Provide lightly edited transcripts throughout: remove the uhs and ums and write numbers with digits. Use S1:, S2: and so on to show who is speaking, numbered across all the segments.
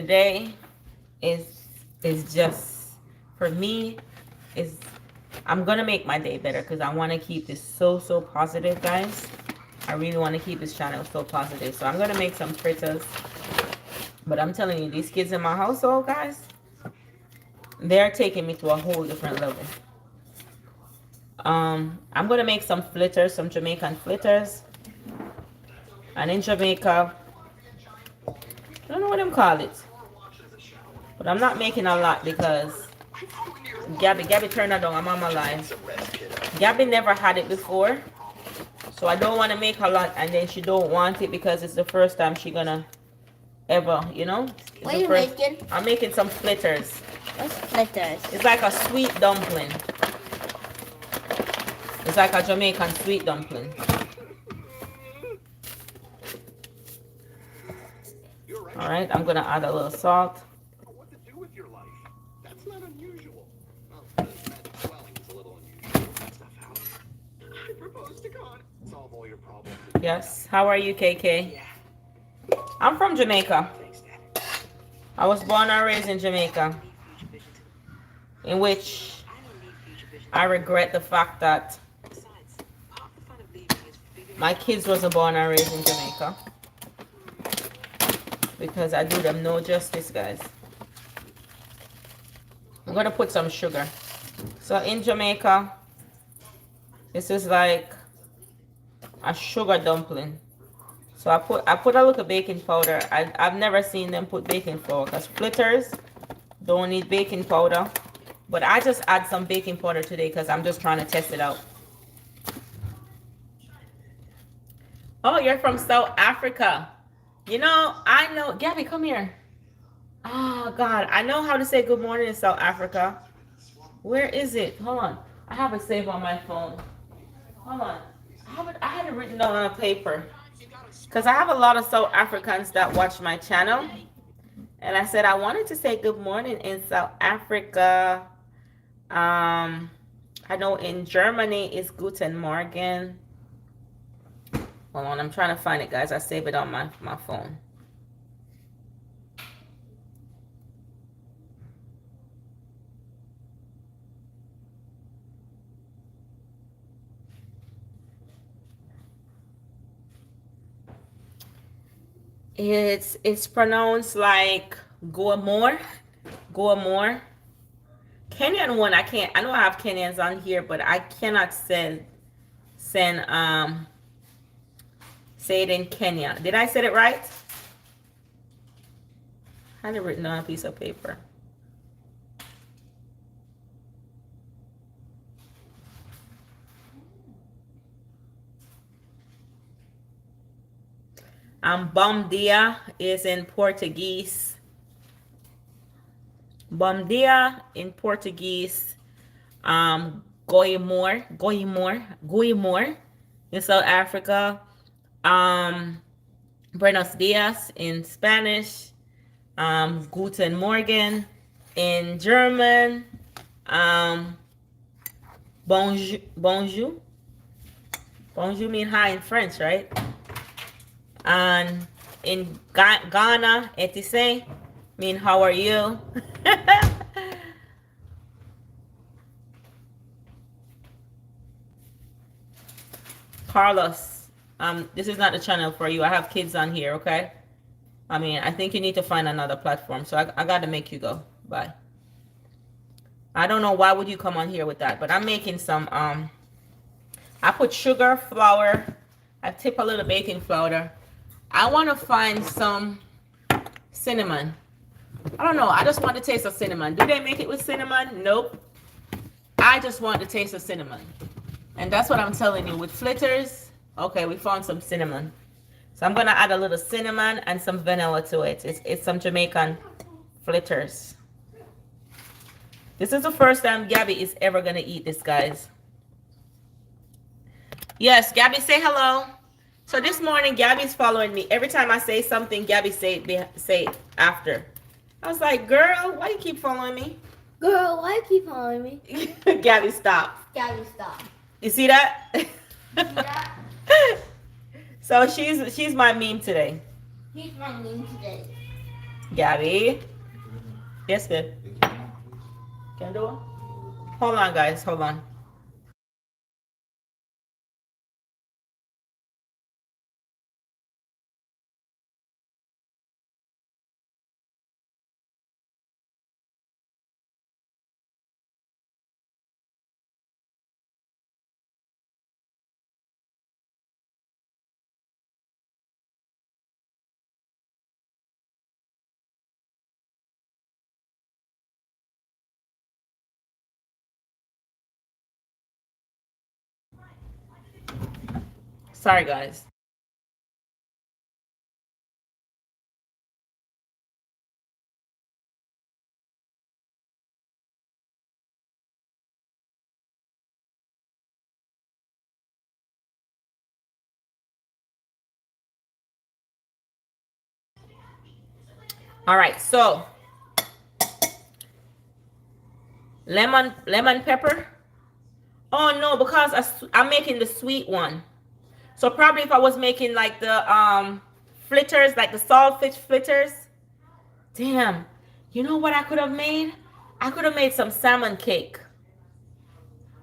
S1: today is just, for me, is I'm gonna make my day better because I want to keep this so positive, guys. I really want to keep this channel so positive. So I'm gonna make some fritters. But I'm telling you, these kids in my household, guys, they're taking me to a whole different level. I'm gonna make some fritters, some Jamaican fritters. And in Jamaica, I don't know what them call it. But I'm not making a lot because Gabby turned that down. I'm on my line. Gabby never had it before. So I don't want to make a lot and then she don't want it because it's the first time she gonna ever, you know.
S2: What are you making?
S1: I'm making some fritters.
S2: What's fritters?
S1: It's like a sweet dumpling. It's like a Jamaican sweet dumpling. Alright, I'm gonna add a little salt.
S3: What to do with your life? That's not unusual. Well, magic swelling is a little unusual. That stuff out. I propose to God. Solve all your problems.
S1: Yes. How are you, KK?
S3: Yeah.
S1: I'm from Jamaica.
S3: Thanks, Dad.
S1: I was born and raised in Jamaica. In which I regret the fact that my kids wasn't born and raised in Jamaica. Because I do them no justice, guys. I'm gonna put some sugar. So in Jamaica, this is like a sugar dumpling. So I put a little baking powder. I've never seen them put baking powder because fritters don't need baking powder. But I just add some baking powder today because I'm just trying to test it out. Oh, you're from South Africa. You know, I know. Gabby, come here. Oh, God. I know how to say good morning in South Africa. Where is it? Hold on. I have it saved on my phone. Hold on. I had it written down on a paper. Because I have a lot of South Africans that watch my channel. And I said I wanted to say good morning in South Africa. I know in Germany it's Guten Morgen. Hold on, I'm trying to find it, guys. I save it on my phone. It's pronounced like Goamore. Goamore. Kenyan one I can't. I know I have Kenyans on here, but I cannot say it in Kenya. Did I say it right? I had it written on a piece of paper. Bom dia is in Portuguese. Bom dia in Portuguese. Goeiemorgen in South Africa. Buenos dias in Spanish. Guten Morgen in German. Bonjour. Bonjour mean hi in French, right? And in Ghana, etise mean how are you? Carlos, this is not the channel for you. I have kids on here, okay? I mean, I think you need to find another platform. So I got to make you go. Bye. I don't know why would you come on here with that, but I'm making some, I put sugar, flour, I tip a little baking powder. I want to find some cinnamon. I don't know. I just want the taste of cinnamon. Do they make it with cinnamon? Nope. I just want the taste of cinnamon. And that's what I'm telling you. With fritters, okay, we found some cinnamon. So I'm going to add a little cinnamon and some vanilla to it. It's some Jamaican fritters. This is the first time Gabby is ever going to eat this, guys. Yes, Gabby, say hello. So this morning, Gabby's following me. Every time I say something, Gabby say it after. I was like, girl, why you keep following me?
S2: Girl, why you keep following me?
S1: Gabby, stop.
S2: Gabby, stop.
S1: You see that?
S2: Yeah.
S1: So she's my meme today.
S2: He's my meme today.
S1: Gabby. Yes, babe. Can I do it? Hold on, guys. Hold on. Sorry, guys. All right, so lemon pepper. Oh no, because I'm making the sweet one. So probably if I was making like the fritters, like the saltfish fritters. Damn. You know what I could have made? I could have made some salmon cake.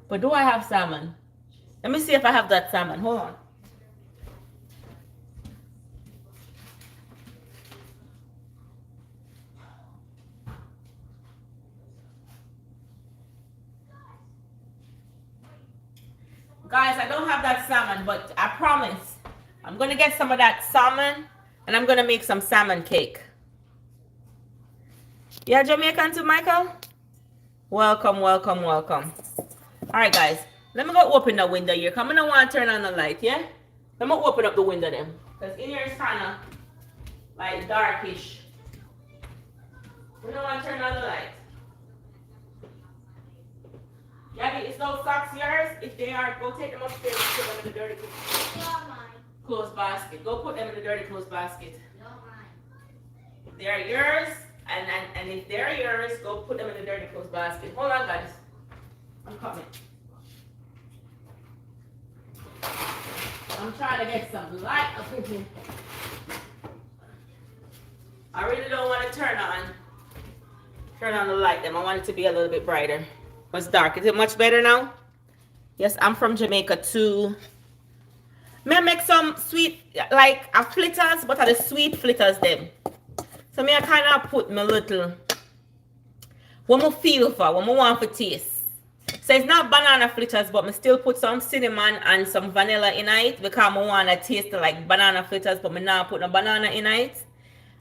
S1: But do I have salmon? Let me see if I have that salmon. Hold on. Guys, I don't have that salmon, but I promise I'm gonna get some of that salmon and I'm gonna make some salmon cake. Yeah, Jamaican to Michael? Welcome, welcome, welcome. Alright guys, let me go open the window here. Come on, I want to turn on the light, yeah? Let me open up the window then. Because in here it's kinda like darkish. We don't want to turn on the light. Gabby, is those socks yours? If they are, go take them upstairs and put them in the dirty clothes basket. Go put them in the dirty clothes basket. If they are yours, and if they're yours, go put them in the dirty clothes basket. Hold on, guys. I'm coming. I'm trying to get some light up in here. I really don't want to turn on the light. Then I want it to be a little bit brighter. It's dark. Is it much better now? Yes, I'm from Jamaica too. May I make some sweet, like a fritters, but are the sweet fritters them. So may I kind of put my little, what I feel for, what I want for taste. So it's not banana fritters, but I still put some cinnamon and some vanilla in it because I want to taste like banana fritters, but I not put no banana in it.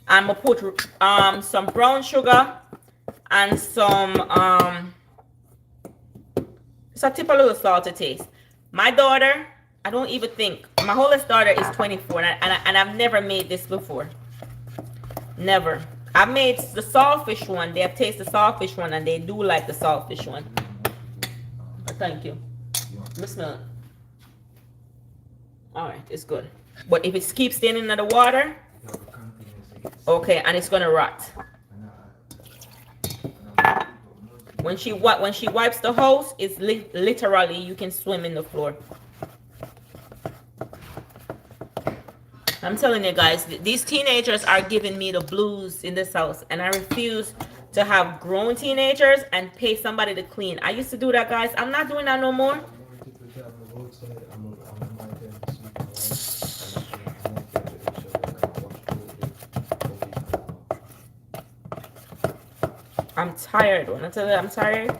S1: And I put some brown sugar and some so tip a little salt to taste. My daughter, I don't even think, my oldest daughter is 24 and I've never made this before. Never. I made the saltfish one. They have tasted the saltfish one and they do like the saltfish one. Thank you. Let me smell it. Alright, it's good. But if it keeps staying in the water, okay, and it's gonna rot. When she wipes the hose, it's literally you can swim in the floor. I'm telling you guys, these teenagers are giving me the blues in this house, and I refuse to have grown teenagers and pay somebody to clean. I used to do that, guys. I'm not doing that no more. I'm tired. When I tell you I'm tired,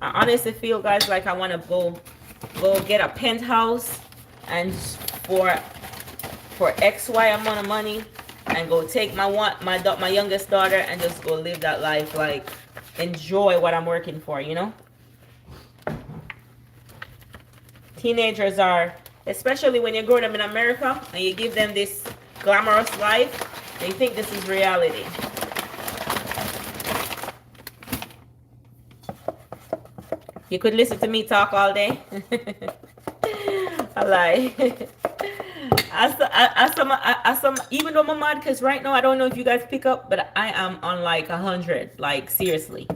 S1: I honestly feel, guys, like I want to go get a penthouse and for XY amount of money and go take my youngest daughter and just go live that life, like enjoy what I'm working for, you know. Teenagers are, especially when you're growing up in America and you give them this glamorous life, they think this is reality. You could listen to me talk all day. I lie. Even though I'm mad, because right now I don't know if you guys pick up, but I am on like 100. Like seriously,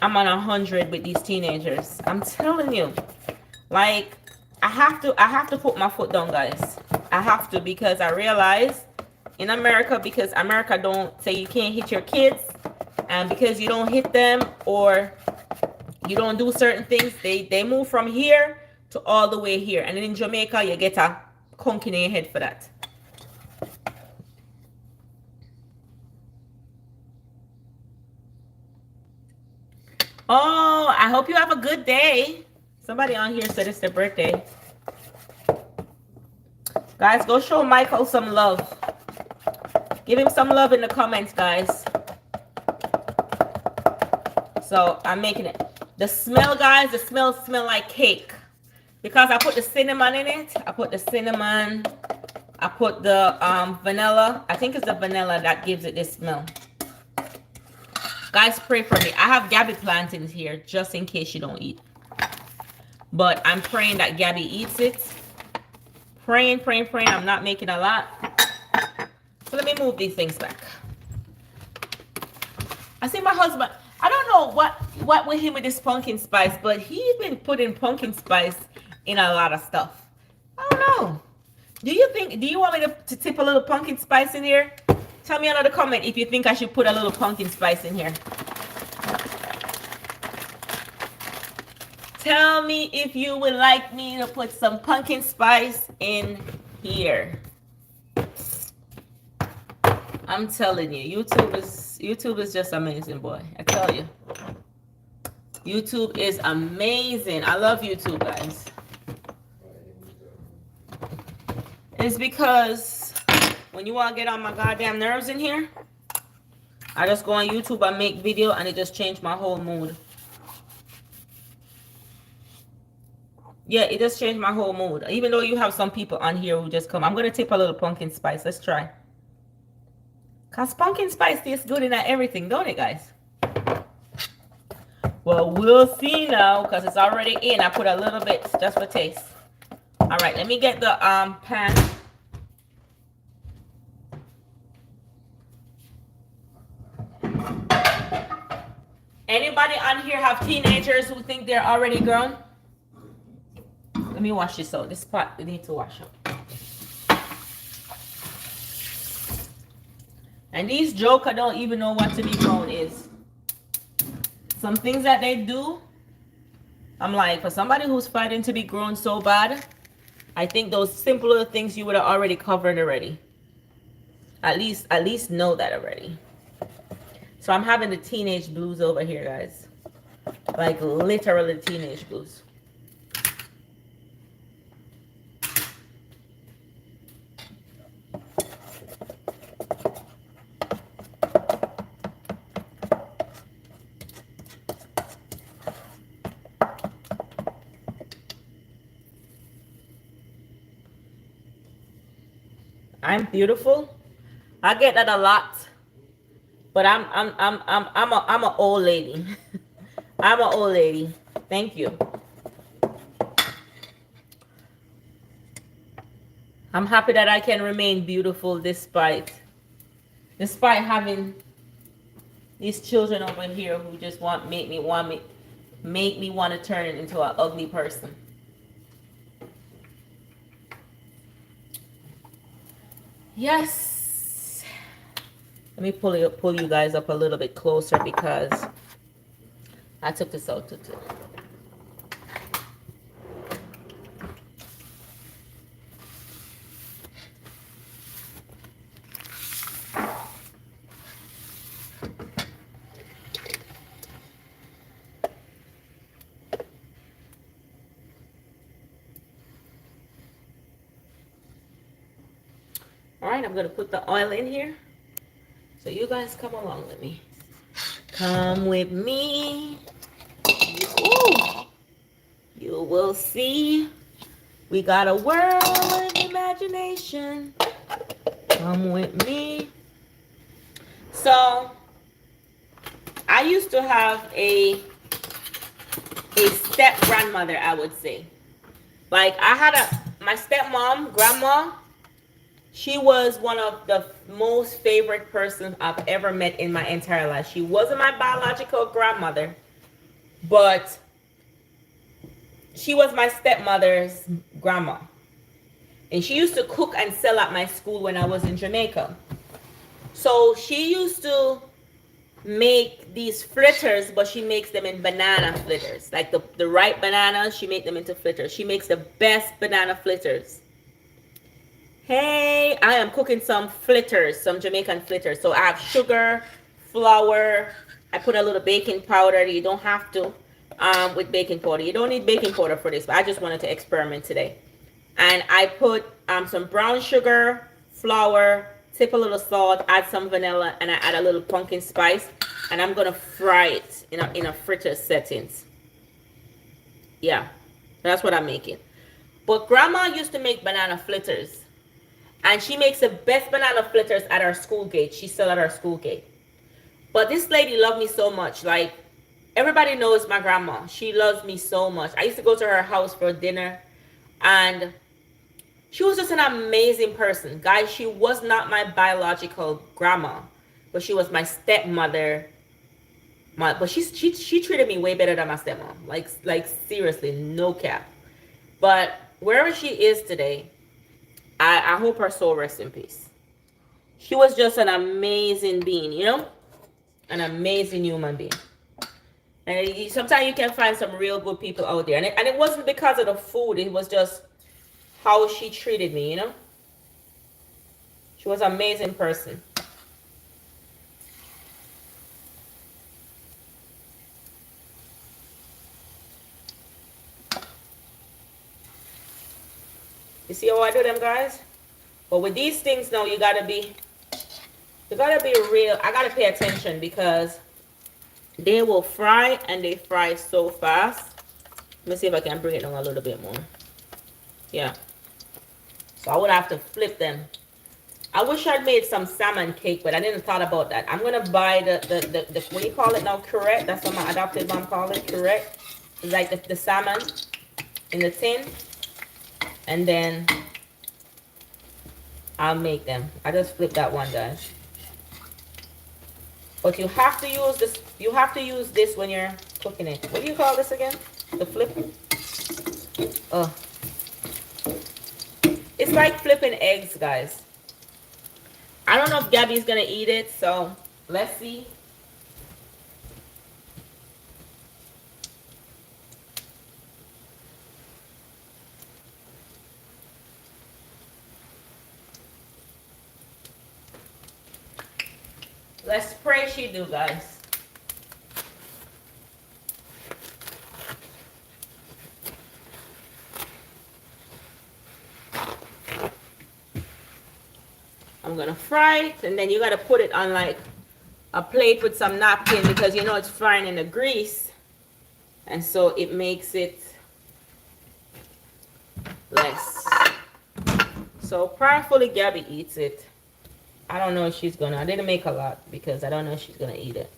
S1: I'm on 100 with these teenagers. I'm telling you, like I have to put my foot down, guys. I have to, because I realize in America, because America don't say you can't hit your kids, and because you don't hit them or you don't do certain things, they move from here to all the way here. And then in Jamaica, you get a conk in your head for that. Oh, I hope you have a good day. Somebody on here said it's their birthday. Guys, go show Michael some love. Give him some love in the comments, guys. So I'm making it. The smell, guys, the smell like cake. Because I put the cinnamon in it. I put the cinnamon. I put the vanilla. I think it's the vanilla that gives it this smell. Guys, pray for me. I have Gabby plantains here just in case you don't eat. But I'm praying that Gabby eats it. Praying. I'm not making a lot. So let me move these things back. I see my husband. I don't know what with him with this pumpkin spice, but he's been putting pumpkin spice in a lot of stuff. I don't know. Do you want me to tip a little pumpkin spice in here? Tell me another comment if you think I should put a little pumpkin spice in here. Tell me if you would like me to put some pumpkin spice in here. I'm telling you, YouTube is just amazing, boy. I tell you. YouTube is amazing. I love YouTube, guys. It's because when you want to get on my goddamn nerves in here, I just go on YouTube, I make video, and it just changed my whole mood. Yeah, it just changed my whole mood. Even though you have some people on here who just come. I'm going to tip a little pumpkin spice. Let's try. Because pumpkin spice tastes good in everything, don't it, guys? Well, we'll see now because it's already in. I put a little bit just for taste. All right, let me get the pan. Anybody on here have teenagers who think they're already grown? Let me wash this out. This pot we need to wash up. And these jokers don't even know what to be grown is. Some things that they do, I'm like, for somebody who's fighting to be grown so bad, I think those simpler things you would have already covered already. At least know that already. So I'm having the teenage blues over here, guys. Like literally teenage blues. I'm beautiful. I get that a lot. But I'm an old lady. I'm an old lady. Thank you. I'm happy that I can remain beautiful despite having these children over here who just make me want to turn into an ugly person. Yes. Let me pull you guys up a little bit closer because I took this out too. All right, I'm going to put the oil in here. So you guys come along with me. Come with me. Ooh. You will see. We got a world of imagination. Come with me. So, I used to have a step-grandmother, I would say. Like, I had my stepmom, grandma. She was one of the most favorite persons I've ever met in my entire life. She wasn't my biological grandmother, but she was my stepmother's grandma. And she used to cook and sell at my school when I was in Jamaica. So she used to make these fritters, but she makes them in banana fritters. Like the ripe bananas, she make them into fritters. She makes the best banana fritters. Hey, I am cooking some fritters, some Jamaican fritters. So I have sugar, flour. I put a little baking powder. You don't have to with baking powder. You don't need baking powder for this, but I just wanted to experiment today. And I put some brown sugar, flour, tip a little salt, add some vanilla, and I add a little pumpkin spice. And I'm gonna fry it in a fritter settings. Yeah, that's what I'm making. But grandma used to make banana fritters. And she makes the best banana fritters at our school gate. She sell at our school gate. But this lady loved me so much. Like, everybody knows my grandma. She loves me so much. I used to go to her house for dinner. And she was just an amazing person. Guys, she was not my biological grandma. But she was my stepmother. But she treated me way better than my stepmom. Like seriously, no cap. But wherever she is today, I hope her soul rests in peace. She was just an amazing being, you know? An amazing human being. And sometimes you can find some real good people out there. And it wasn't because of the food. It was just how she treated me, you know? She was an amazing person. You see how I do them, guys? But with these things now, you gotta be real. I gotta pay attention because they will fry and they fry so fast. Let me see if I can bring it down a little bit more. Yeah. So I would have to flip them. I wish I'd made some salmon cake, but I didn't thought about that. I'm gonna buy the what do you call it now? Correct. That's what my adopted mom called it. Correct. It's like the salmon in the tin. And then I'll make them. I just flipped that one, guys. But you have to use this. You have to use this when you're cooking it. What do you call this again? The flip? Oh. It's like flipping eggs, guys. I don't know if Gabby's gonna eat it, so let's see. Let's pray she do, guys. I'm gonna fry it, and then you gotta put it on like a plate with some napkin because you know it's frying in the grease, and so it makes it less. So prayerfully Gabby eats it. I don't know if she's gonna. I didn't make a lot because I don't know if she's gonna eat it.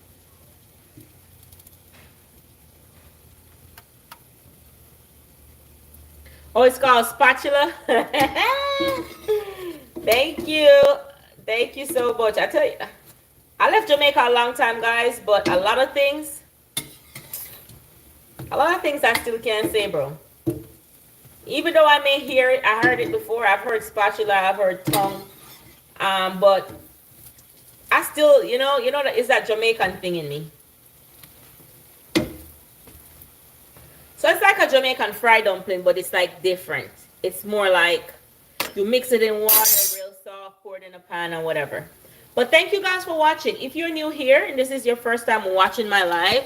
S1: Oh, it's called spatula. Thank you. Thank you so much. I tell you, I left Jamaica a long time, guys, but a lot of things I still can't say, bro. Even though I may hear it, I heard it before. I've heard spatula, I've heard tongue. But I still, you know, it's that Jamaican thing in me. So it's like a Jamaican fried dumpling, but it's like different. It's more like you mix it in water, real soft, pour it in a pan or whatever. But thank you guys for watching. If you're new here and this is your first time watching my live,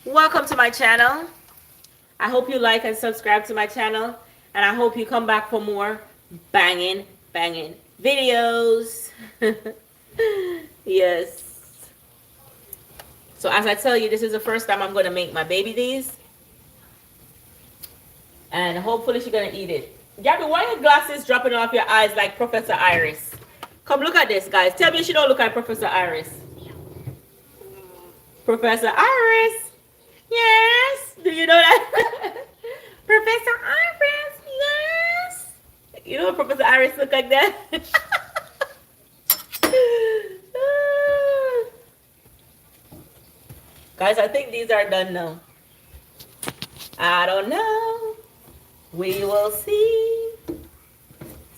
S1: welcome to my channel. I hope you like and subscribe to my channel. And I hope you come back for more banging videos. Yes. So as I tell you, this is the first time I'm going to make my baby these. And hopefully she's going to eat it. Gabby, why are your glasses dropping off your eyes like Professor Iris? Come look at this, guys. Tell me she don't look like Professor Iris. Professor Iris. Yes. Do you know that? Professor Iris. Yes. You know Professor Iris look like that? Guys, I think these are done now. I don't know. We will see.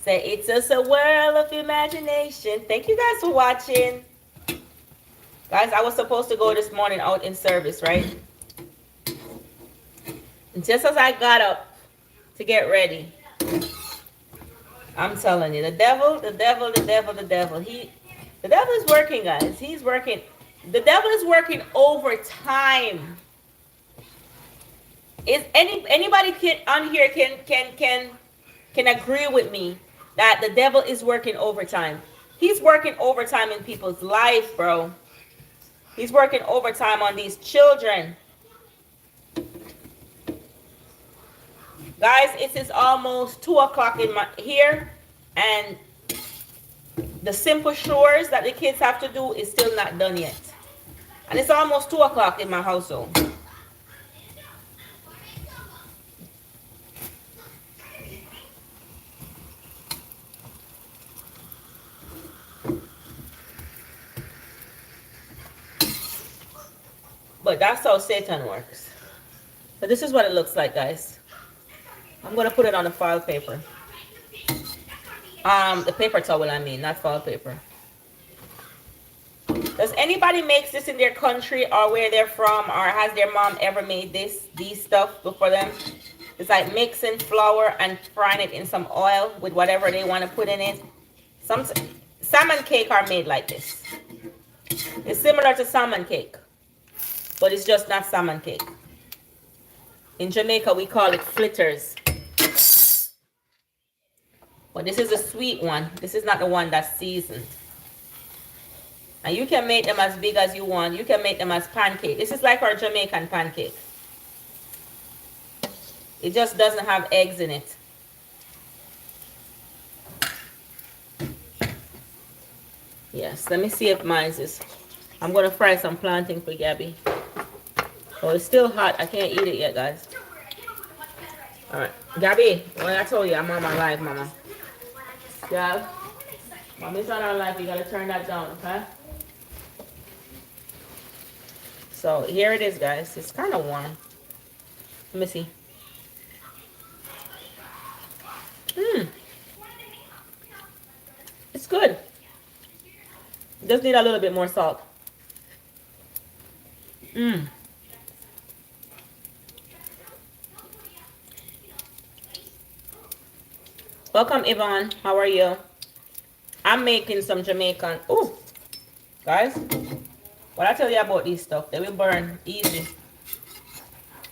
S1: Say it's just a world of imagination. Thank you guys for watching. Guys, I was supposed to go this morning out in service, right? And just as I got up to get ready, I'm telling you, the devil, the devil, the devil, the devil. The devil is working, guys. He's working. The devil is working overtime. Is anybody on here can agree with me that the devil is working overtime? He's working overtime in people's life, bro. He's working overtime on these children. Guys, it is almost 2 o'clock in my here, and the simple chores that the kids have to do is still not done yet. And it's almost 2 o'clock in my household. But that's how Satan works. So this is what it looks like, guys. I'm going to put it on the file paper. The paper towel, I mean, not file paper. Does anybody make this in their country or where they're from, or has their mom ever made these stuff before them? It's like mixing flour and frying it in some oil with whatever they want to put in it. Some salmon cake are made like this. It's similar to salmon cake, but it's just not salmon cake. In Jamaica, we call it fritters. But this is a sweet one. This is not the one that's seasoned. And you can make them as big as you want. You can make them as pancake. This is like our Jamaican pancake. It just doesn't have eggs in it. Yes, let me see if mine is. I'm going to fry some plantain for Gabby. Oh, it's still hot. I can't eat it yet, guys. All right. Gabby, well, I told you I'm on my live, mama. Yeah. Mommy's not on live. You got to turn that down, okay? So here it is, guys. It's kind of warm. Let me see. It's good. Just need a little bit more salt. Welcome, Yvonne. How are you? I'm making some Jamaican. Oh, guys, what I tell you about these stuff, they will burn easy.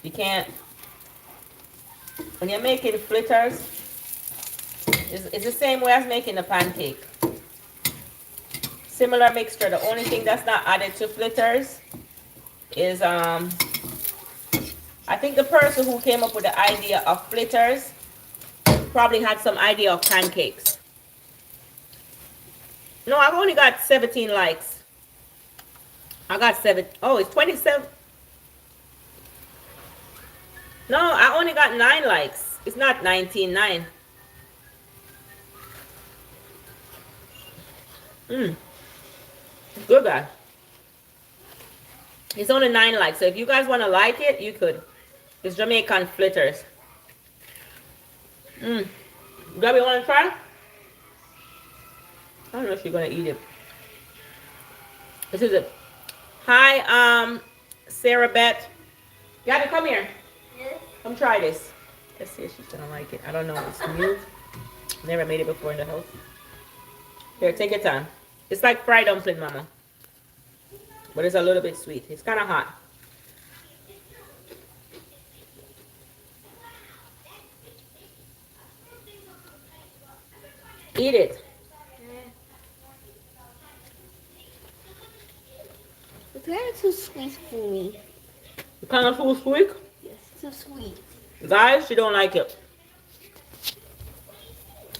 S1: You can't. When you're making fritters, it's the same way as making a pancake. Similar mixture. The only thing that's not added to fritters is I think the person who came up with the idea of fritters probably had some idea of pancakes. No, I've only got 17 likes. I got 7. Oh, it's 27. No, I only got 9 likes. It's not 19.9. It's good, guys. It's only 9 likes. So if you guys want to like it, you could. It's Jamaican fritters. Gabby, you want to try? I don't know if you're going to eat it. This is it. Hi, Sarah Beth. Gabby, come here.
S2: Yes.
S1: Come try this. Let's see if she's going to like it. I don't know. It's new. Never made it before in the house. Here, take your time. It's like fried dumpling, mama. But it's a little bit sweet. It's kind of hot. Eat it.
S2: It's kind of too sweet for me.
S1: It's kind of too sweet.
S2: Yes, too sweet.
S1: Guys, she don't like it.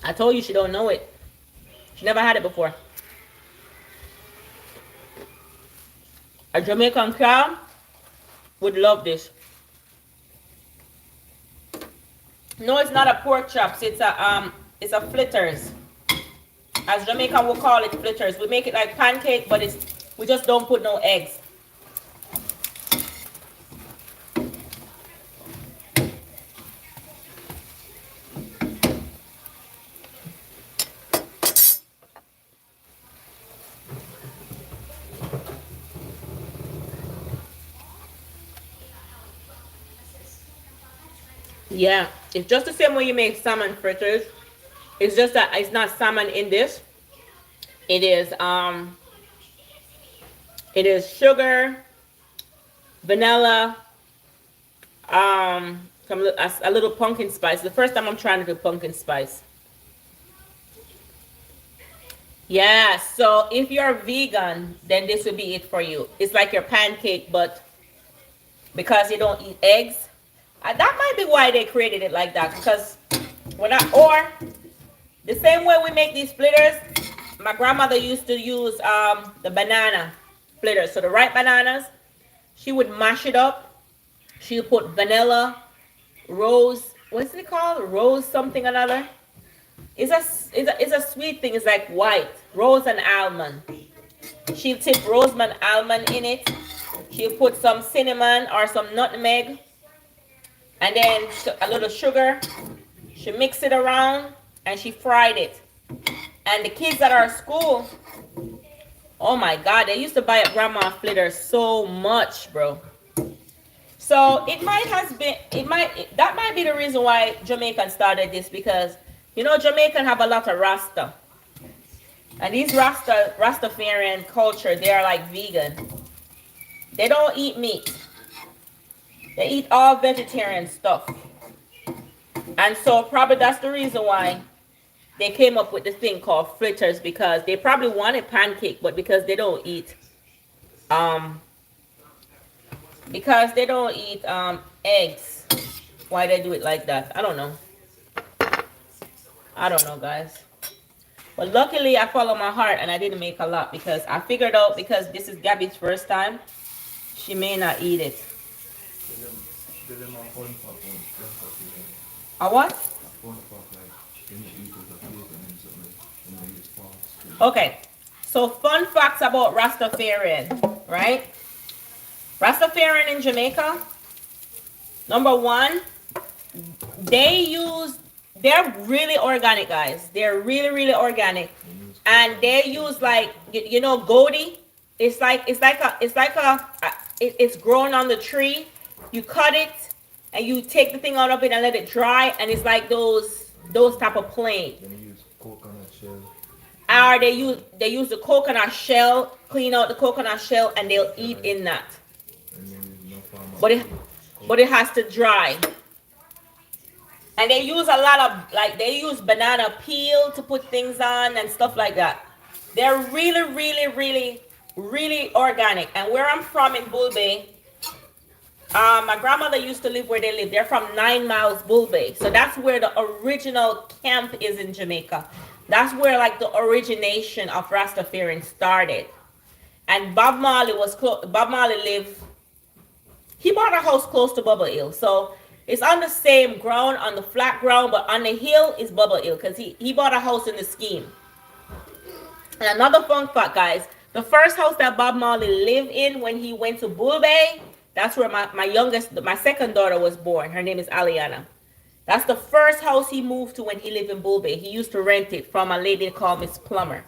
S1: I told you she don't know it. She never had it before. A Jamaican cow would love this. No, it's not a pork chops. It's a fritters. As Jamaican will call it fritters. We make it like pancake, but we just don't put no eggs. Yeah, it's just the same way you make salmon fritters. It's just that it's not salmon in this. It is it is sugar, vanilla, a little pumpkin spice. The first time I'm trying to do pumpkin spice. Yeah, so if you're vegan, then this would be it for you. It's like your pancake, but because you don't eat eggs, that might be why they created it like that. Because or the same way we make these splitters, my grandmother used to use the banana splitters. So the ripe bananas, she would mash it up. She would put vanilla, rose, what's it called? Rose something another. It's a sweet thing. It's like white rose and almond. She'll tip rose and almond in it. She'll put some cinnamon or some nutmeg, and then a little sugar. She mixed it around and she fried it. And the kids that are at school, oh my God, they used to buy at Grandma Flitter so much, bro. So that might be the reason why Jamaican started this, because you know Jamaican have a lot of Rasta. And these Rastafarian culture, they are like vegan. They don't eat meat. They eat all vegetarian stuff. And so probably that's the reason why they came up with the thing called fritters, because they probably wanted pancake, but because they don't eat eggs, why they do it like that, I don't know. I don't know, guys. But luckily I follow my heart and I didn't make a lot, because I figured out, because this is Gabby's first time, she may not eat it. A what? Okay, so fun facts about Rastafarian, right? Rastafarian in Jamaica, number one, they're really organic, guys. They're really, really organic. And they use like, you know, goatee. It's grown on the tree. You cut it and you take the thing out of it and let it dry, and it's like those type of plain.
S4: Then you use coconut shell.
S1: Or they use the coconut shell, clean out the coconut shell, and they'll eat in that. But it has to dry. And they use a lot of, like, they use banana peel to put things on and stuff like that. They're really, really, really, really organic. And where I'm from in Bull Bay, my grandmother used to live where they live. They're from 9 Miles, Bull Bay. So that's where the original camp is in Jamaica. That's where like the origination of Rastafarian started. And Bob Marley lived, he bought a house close to Bubble Hill. So it's on the same ground, on the flat ground, but on the hill is Bubble Hill, because he bought a house in the scheme. And another fun fact, guys, the first house that Bob Marley lived in when he went to Bull Bay, that's where my second daughter was born. Her name is Aliana. That's the first house he moved to when he lived in Bull Bay. He used to rent it from a lady called Miss Plummer.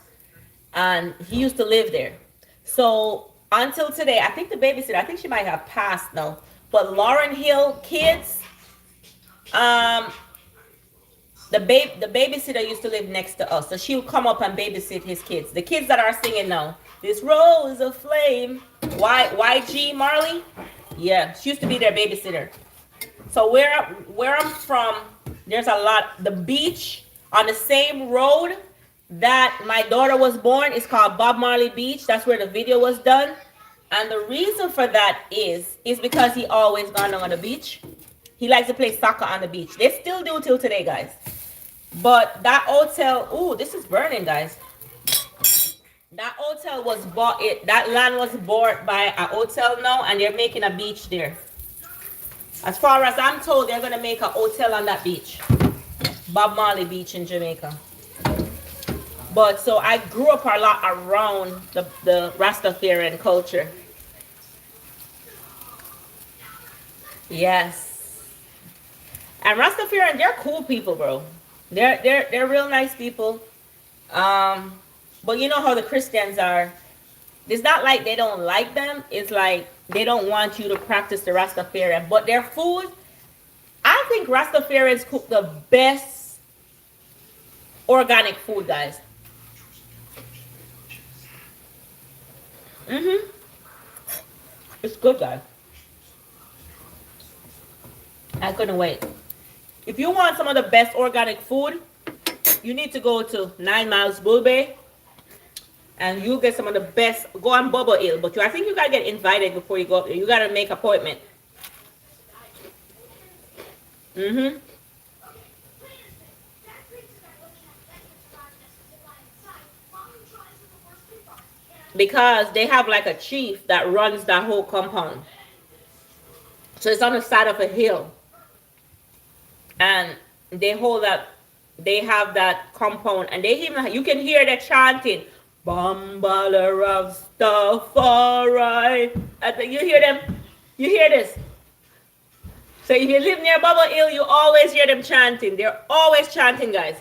S1: And he used to live there. So until today, I think the babysitter, I think she might have passed now. But Lauren Hill kids, the babysitter used to live next to us. So she would come up and babysit his kids. The kids that are singing now, this rose of flame, YG Marley. Yeah, she used to be their babysitter. So where I'm from, there's a lot. The beach on the same road that my daughter was born is called Bob Marley Beach. That's where the video was done. And the reason for that is because he always gone on the beach. He likes to play soccer on the beach. They still do till today, guys. But that hotel, ooh, this is burning, guys. That hotel was bought, that land was bought by a hotel now, and they're making a beach there. As far as I'm told, they're going to make a hotel on that beach. Bob Marley Beach in Jamaica. But so I grew up a lot around the Rastafarian culture. Yes. And Rastafarian, they're cool people, bro. They're real nice people. But you know how the Christians are. It's not like they don't like them. It's like they don't want you to practice the Rastafarian. But their food, I think Rastafarians cook the best organic food, guys. It's good, guys. I couldn't wait. If you want some of the best organic food, you need to go to 9 Miles Bull Bay, and you get some of the best. Go on Bubble Hill, but I think you gotta get invited before you go up there. You gotta make appointment. Because they have like a chief that runs that whole compound. So it's on the side of a hill. And they have that compound, and they even, you can hear the chanting, Bambala Rastafari. You hear them, you hear this. So if you live near Bubble Hill, you always hear them chanting. They're always chanting, guys.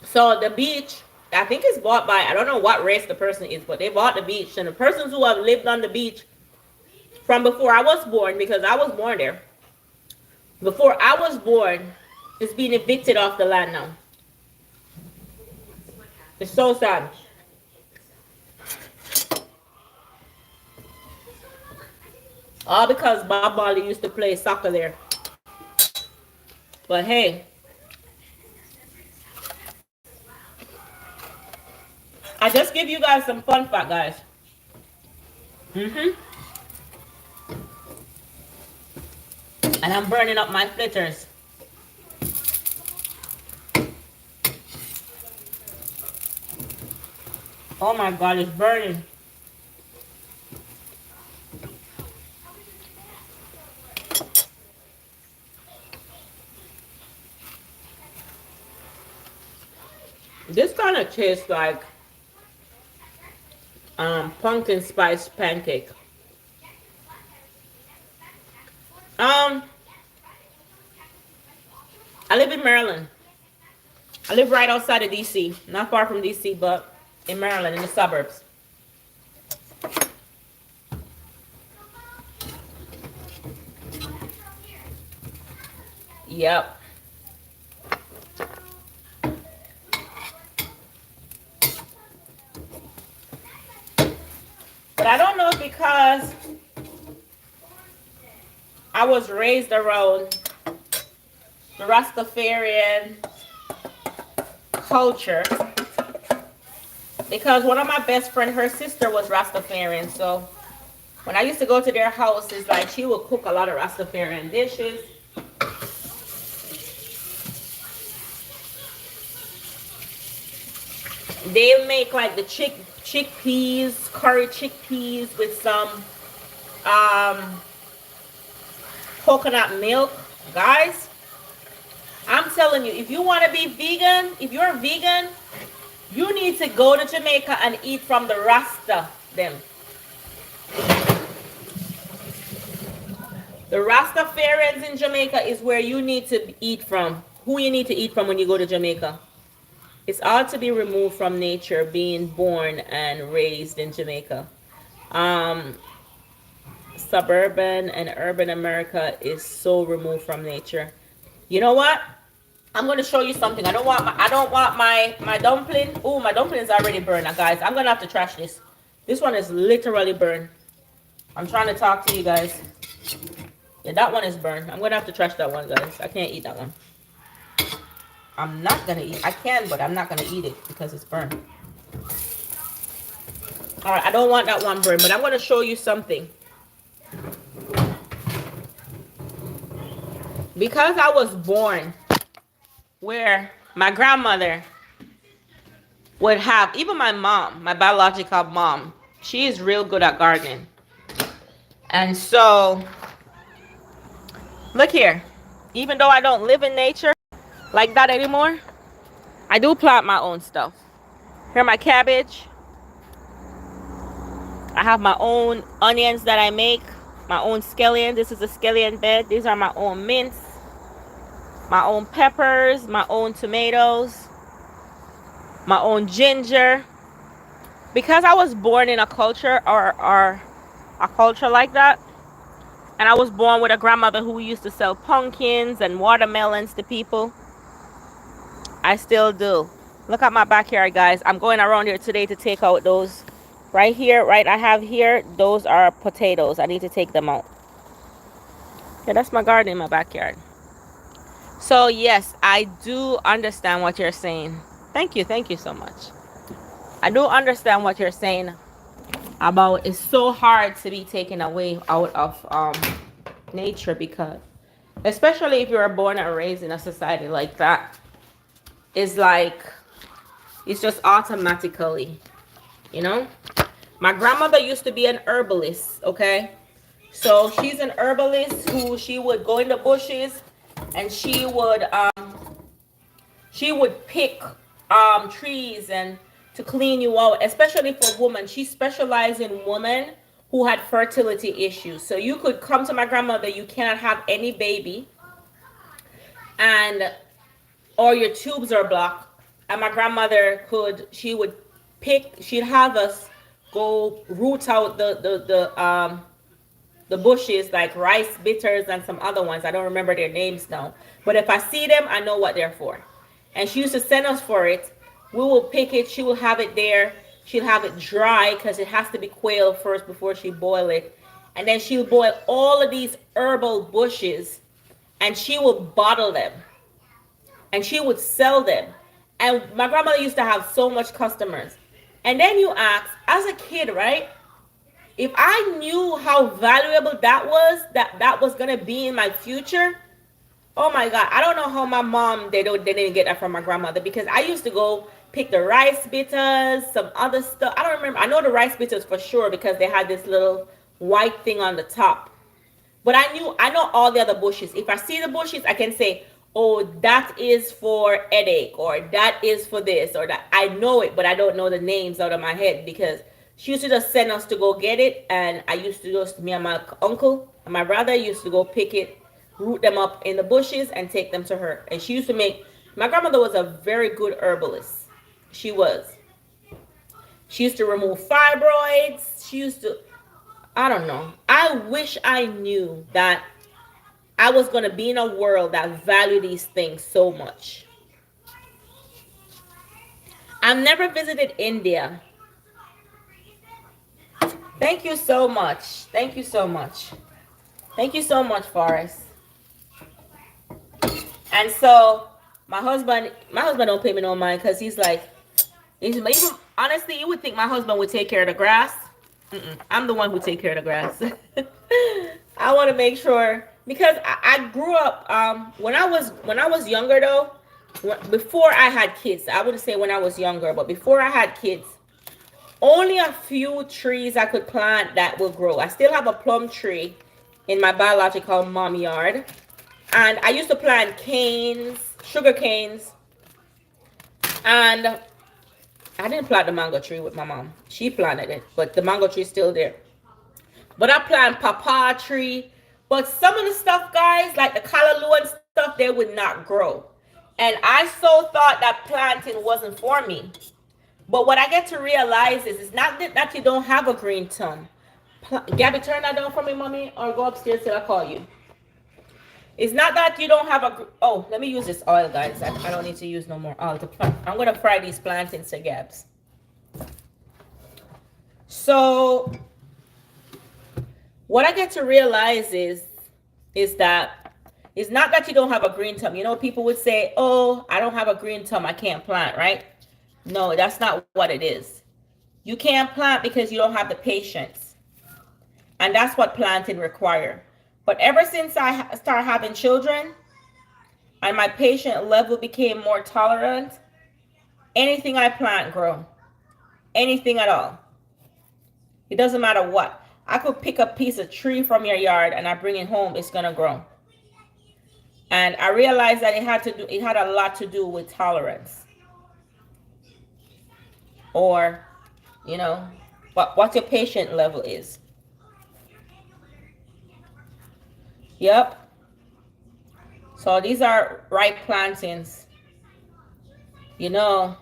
S1: So the beach, I think it's bought by, I don't know what race the person is, but they bought the beach. And the persons who have lived on the beach from before I was born, because I was born there, before I was born, is being evicted off the land now. It's so sad. All because Bob Marley used to play soccer there. But hey, I just give you guys some fun fact, guys. And I'm burning up my fritters. Oh my God, it's burning. This kind of tastes like pumpkin spice pancake. I live in Maryland. I live right outside of DC, not far from DC, but in Maryland, in the suburbs. Yep. But I don't know if because I was raised around the Rastafarian culture, because one of my best friends, her sister was Rastafarian. So when I used to go to their house, it's like she would cook a lot of Rastafarian dishes. They'll make like the chickpeas, curry chickpeas with some coconut milk. Guys, I'm telling you, if you want to be vegan, if you're vegan, you need to go to Jamaica and eat from the Rasta them. The Rastafarians in Jamaica is where you need to eat from. Who you need to eat from when you go to Jamaica. It's all to be removed from nature, being born and raised in Jamaica. Suburban and urban America is so removed from nature. You know what? I'm going to show you something. I don't want my dumpling. Oh, my dumpling is already burned, now, guys. I'm going to have to trash this. This one is literally burned. I'm trying to talk to you guys. Yeah, that one is burned. I'm going to have to trash that one, guys. I can't eat that one. I'm not going to eat. I can, but I'm not going to eat it because it's burned. All right, I don't want that one burned, but I'm going to show you something. Because I was born where my grandmother would have, even my mom, my biological mom, she is real good at gardening. And so, look here. Even though I don't live in nature like that anymore, I do plant my own stuff. Here my cabbage. I have my own onions that I make, my own scallion. This is a scallion bed. These are my own mints. my own peppers, my own tomatoes, my own ginger. Because I was born in a culture or a culture like that, and I was born with a grandmother who used to sell pumpkins and watermelons to people. I still do. Look at my backyard, guys. I'm going around here today to take out those. Right here, right, I have here, those are potatoes. I need to take them out. Yeah, that's my garden in my backyard. So yes, I do understand what you're saying. Thank you so much. I do understand what you're saying about it's so hard to be taken away out of nature, because especially if you're born and raised in a society like that, it's like it's just automatically, you know. My grandmother used to be an herbalist, okay? So she's an herbalist who she would go in the bushes and she would pick trees and to clean you out, especially for women. She specialized in women who had fertility issues. So you could come to my grandmother, you cannot have any baby, and or your tubes are blocked. And my grandmother she would she'd have us go root out the bushes, like rice bitters and some other ones. I don't remember their names now. But if I see them, I know what they're for. And she used to send us for it. We will pick it. She will have it there. She'll have it dry because it has to be quailed first before she boil it. And then she'll boil all of these herbal bushes and she will bottle them. And she would sell them. And my grandmother used to have so much customers. And then you ask, as a kid, right? If I knew how valuable that was gonna be in my future, oh my God, I don't know how my mom they didn't get that from my grandmother, because I used to go pick the rice bitters, some other stuff. I don't remember. I know the rice bitters for sure because they had this little white thing on the top. But I know all the other bushes. If I see the bushes, I can say, oh, that is for headache, or that is for this, or that. I know it, but I don't know the names out of my head because she used to just send us to go get it. And I used to just, me and my uncle and my brother used to go pick it, root them up in the bushes and take them to her. And she used to my grandmother was a very good herbalist. She was. She used to remove fibroids. She used to, I don't know. I wish I knew that I was going to be in a world that valued these things so much. I've never visited India. Thank you so much. Thank you so much. Thank you so much, Forrest. And so my husband don't pay me no mind because he's like, even, honestly, you would think my husband would take care of the grass. I'm the one who take care of the grass. I want to make sure, because I grew up when I was younger though, before I had kids. I wouldn't say when I was younger, but before I had kids, only a few trees I could plant that will grow. I still have a plum tree in my biological mom yard, and I used to plant canes, sugar canes, and I didn't plant the mango tree with my mom. She planted it, but the mango tree is still there. But I plant papaya tree. But some of the stuff, guys, like the callaloo and stuff, they would not grow. And I so thought that planting wasn't for me. But what I get to realize is it's not that you don't have a green thumb. Gabby, turn that down for me, mommy, or go upstairs till I call you. It's not that you don't have oh, let me use this oil, guys. I don't need to use no more oil to plant. I'm going to fry these plantains to Gabs. So what I get to realize is that it's not that you don't have a green thumb. You know, people would say, oh, I don't have a green thumb, I can't plant, right? No, that's not what it is. You can't plant because you don't have the patience. And that's what planting requires. But ever since I started having children and my patient level became more tolerant, anything I plant grow. Anything at all. It doesn't matter what. I could pick a piece of tree from your yard and I bring it home, it's gonna grow. And I realized that it had a lot to do with tolerance. Or, you know, what your patient level is. Yep. So these are ripe plantains. You know,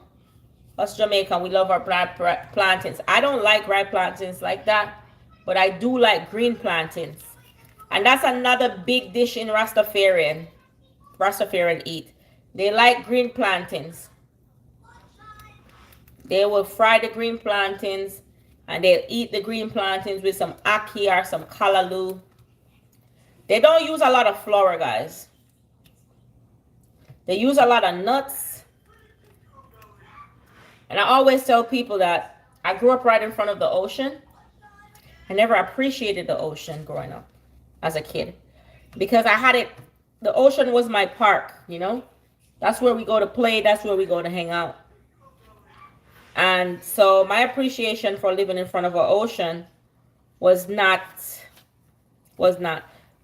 S1: us Jamaican, we love our plantains. I don't like ripe plantains like that, but I do like green plantains. And that's another big dish in Rastafarian. Rastafarian eat. They like green plantains. They will fry the green plantains and they'll eat the green plantains with some ackee or some callaloo. They don't use a lot of flour, guys. They use a lot of nuts. And I always tell people that I grew up right in front of the ocean. I never appreciated the ocean growing up as a kid because I had it. The ocean was my park, you know. That's where we go to play. That's where we go to hang out. And so my appreciation for living in front of an ocean was not.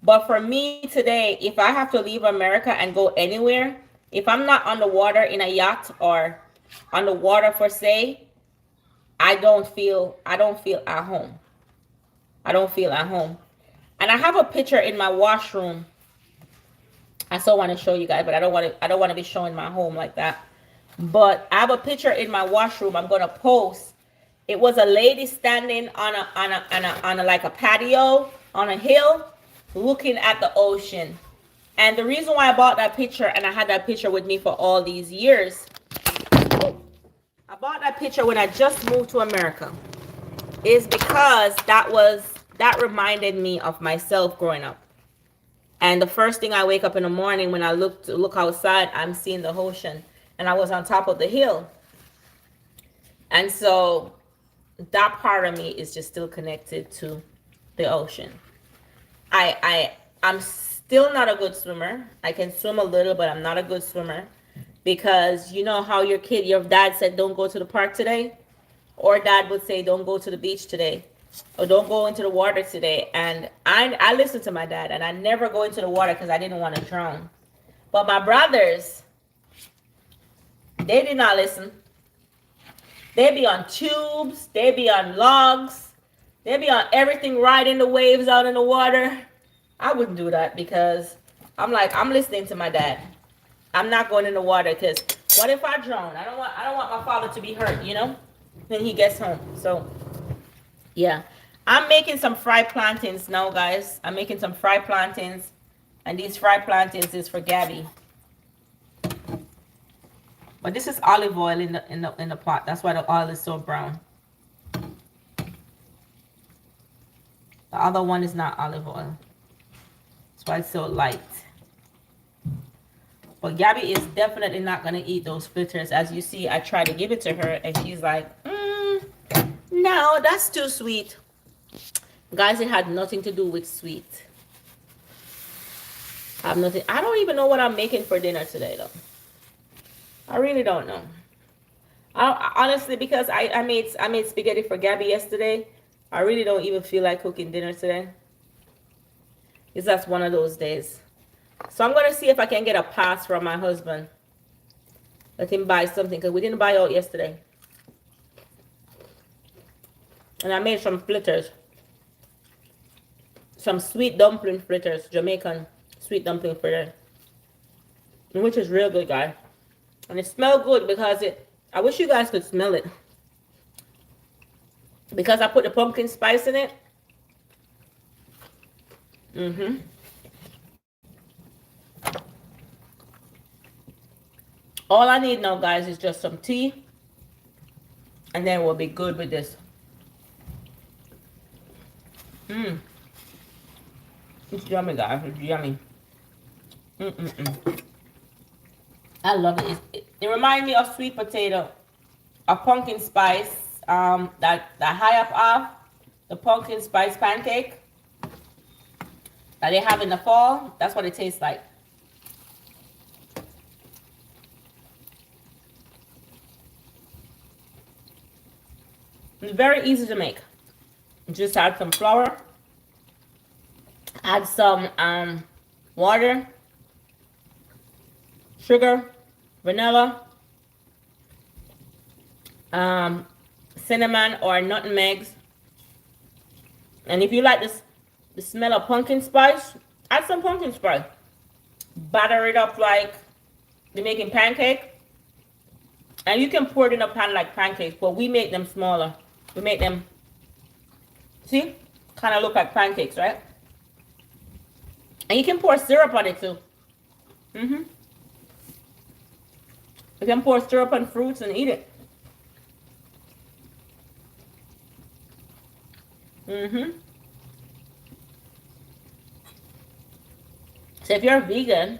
S1: But for me today, if I have to leave America and go anywhere, if I'm not on the water in a yacht or on the water for say, I don't feel at home. I don't feel at home. And I have a picture in my washroom. I still want to show you guys, but I don't want to be showing my home like that. But I have a picture in my washroom I'm gonna post. It was a lady standing on a like a patio on a hill looking at the ocean. And the reason why I bought that picture, and I had that picture with me for all these years, I bought that picture when I just moved to America, is because that reminded me of myself growing up. And the first thing I wake up in the morning when I look outside, I'm seeing the ocean. And I was on top of the hill. And so that part of me is just still connected to the ocean. I'm still not a good swimmer. I can swim a little, but I'm not a good swimmer. Because you know how your dad said, don't go to the park today? Or dad would say, don't go to the beach today. Or don't go into the water today. And I listen to my dad. And I never go into the water because I didn't want to drown. But my brothers, they did not listen. They be on tubes. They be on logs. They be on everything, riding the waves out in the water. I wouldn't do that because I'm listening to my dad. I'm not going in the water because what if I drown? I don't want my father to be hurt, you know, when he gets home. So yeah, I'm making some fried plantains now, guys. I'm making some fried plantains, and these fried plantains is for Gabby. But this is olive oil in the pot. That's why the oil is so brown. The other one is not olive oil. That's why it's so light. But Gabby is definitely not going to eat those fritters. As you see, I tried to give it to her, and she's like, no, that's too sweet. Guys, it had nothing to do with sweet. I don't even know what I'm making for dinner today, though. I really don't know. Honestly, because I made spaghetti for Gabby yesterday. I really don't even feel like cooking dinner today. Because that's one of those days. So I'm going to see if I can get a pass from my husband. Let him buy something, because we didn't buy out yesterday. And I made some fritters. Some sweet dumpling fritters. Jamaican sweet dumpling fritter. Which is real good, guys. And it smells good because I wish you guys could smell it. Because I put the pumpkin spice in it. All I need now, guys, is just some tea. And then we'll be good with this. It's yummy, guys. It's yummy. I love it. It reminds me of sweet potato. A pumpkin spice. That high up off. The pumpkin spice pancake. That they have in the fall. That's what it tastes like. It's very easy to make. Just add some flour. Add some water, sugar, vanilla, cinnamon or nutmegs. And if you like the smell of pumpkin spice, add some pumpkin spice. batter it up like you're making pancake. And you can pour it in a pan like pancakes, but we make them smaller. We make them, see, kind of look like pancakes, right? And you can pour syrup on it too. You can pour syrup on fruits and eat it. So if you're a vegan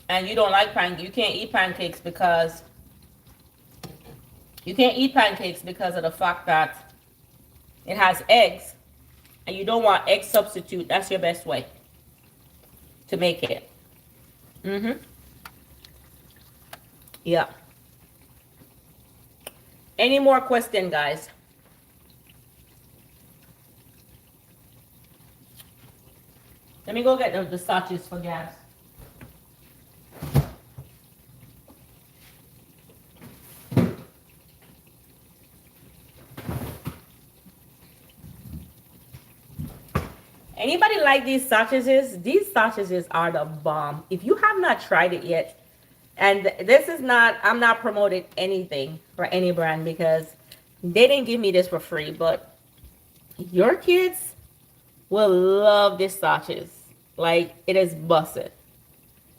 S1: and you don't like pancakes, you can't eat pancakes because of the fact that it has eggs and you don't want egg substitute. That's your best way to make it. Yeah. Any more question, guys? Let me go get the sausages for gas. Anybody like these sausages? These sausages are the bomb. If you have not tried it yet, and this is not, I'm not promoting anything for any brand because they didn't give me this for free, but your kids will love this sausages. Like, it is busted.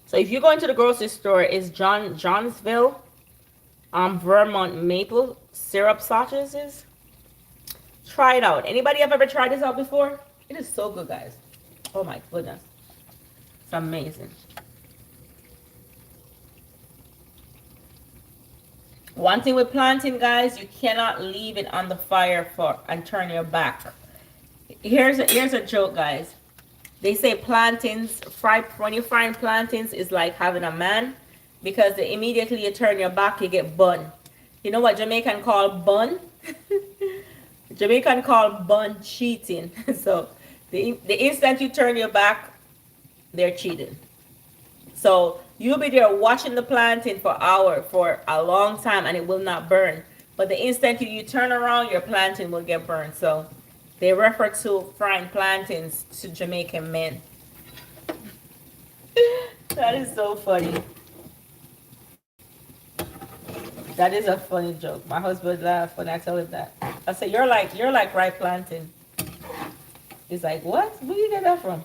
S1: So if you go into the grocery store, it's Johnsville Vermont maple syrup sausages. Try it out. Anybody have ever tried this out before? It is so good, guys. Oh my goodness. It's amazing. One thing with plantain, guys, you cannot leave it on the fire and turn your back. Here's a joke, guys. They say plantains, when you're frying plantains, is like having a man, because immediately you turn your back, you get bun. You know what Jamaican call bun? Jamaican call bun cheating. So the instant you turn your back, they're cheating. So you'll be there watching the plantain for a long time, and it will not burn. But the instant you turn around, your plantain will get burned. So they refer to frying plantains to Jamaican men. That is so funny. That is a funny joke. My husband laughed when I tell him that. I said, you're like ripe plantain. He's like, what? Where do you get that from?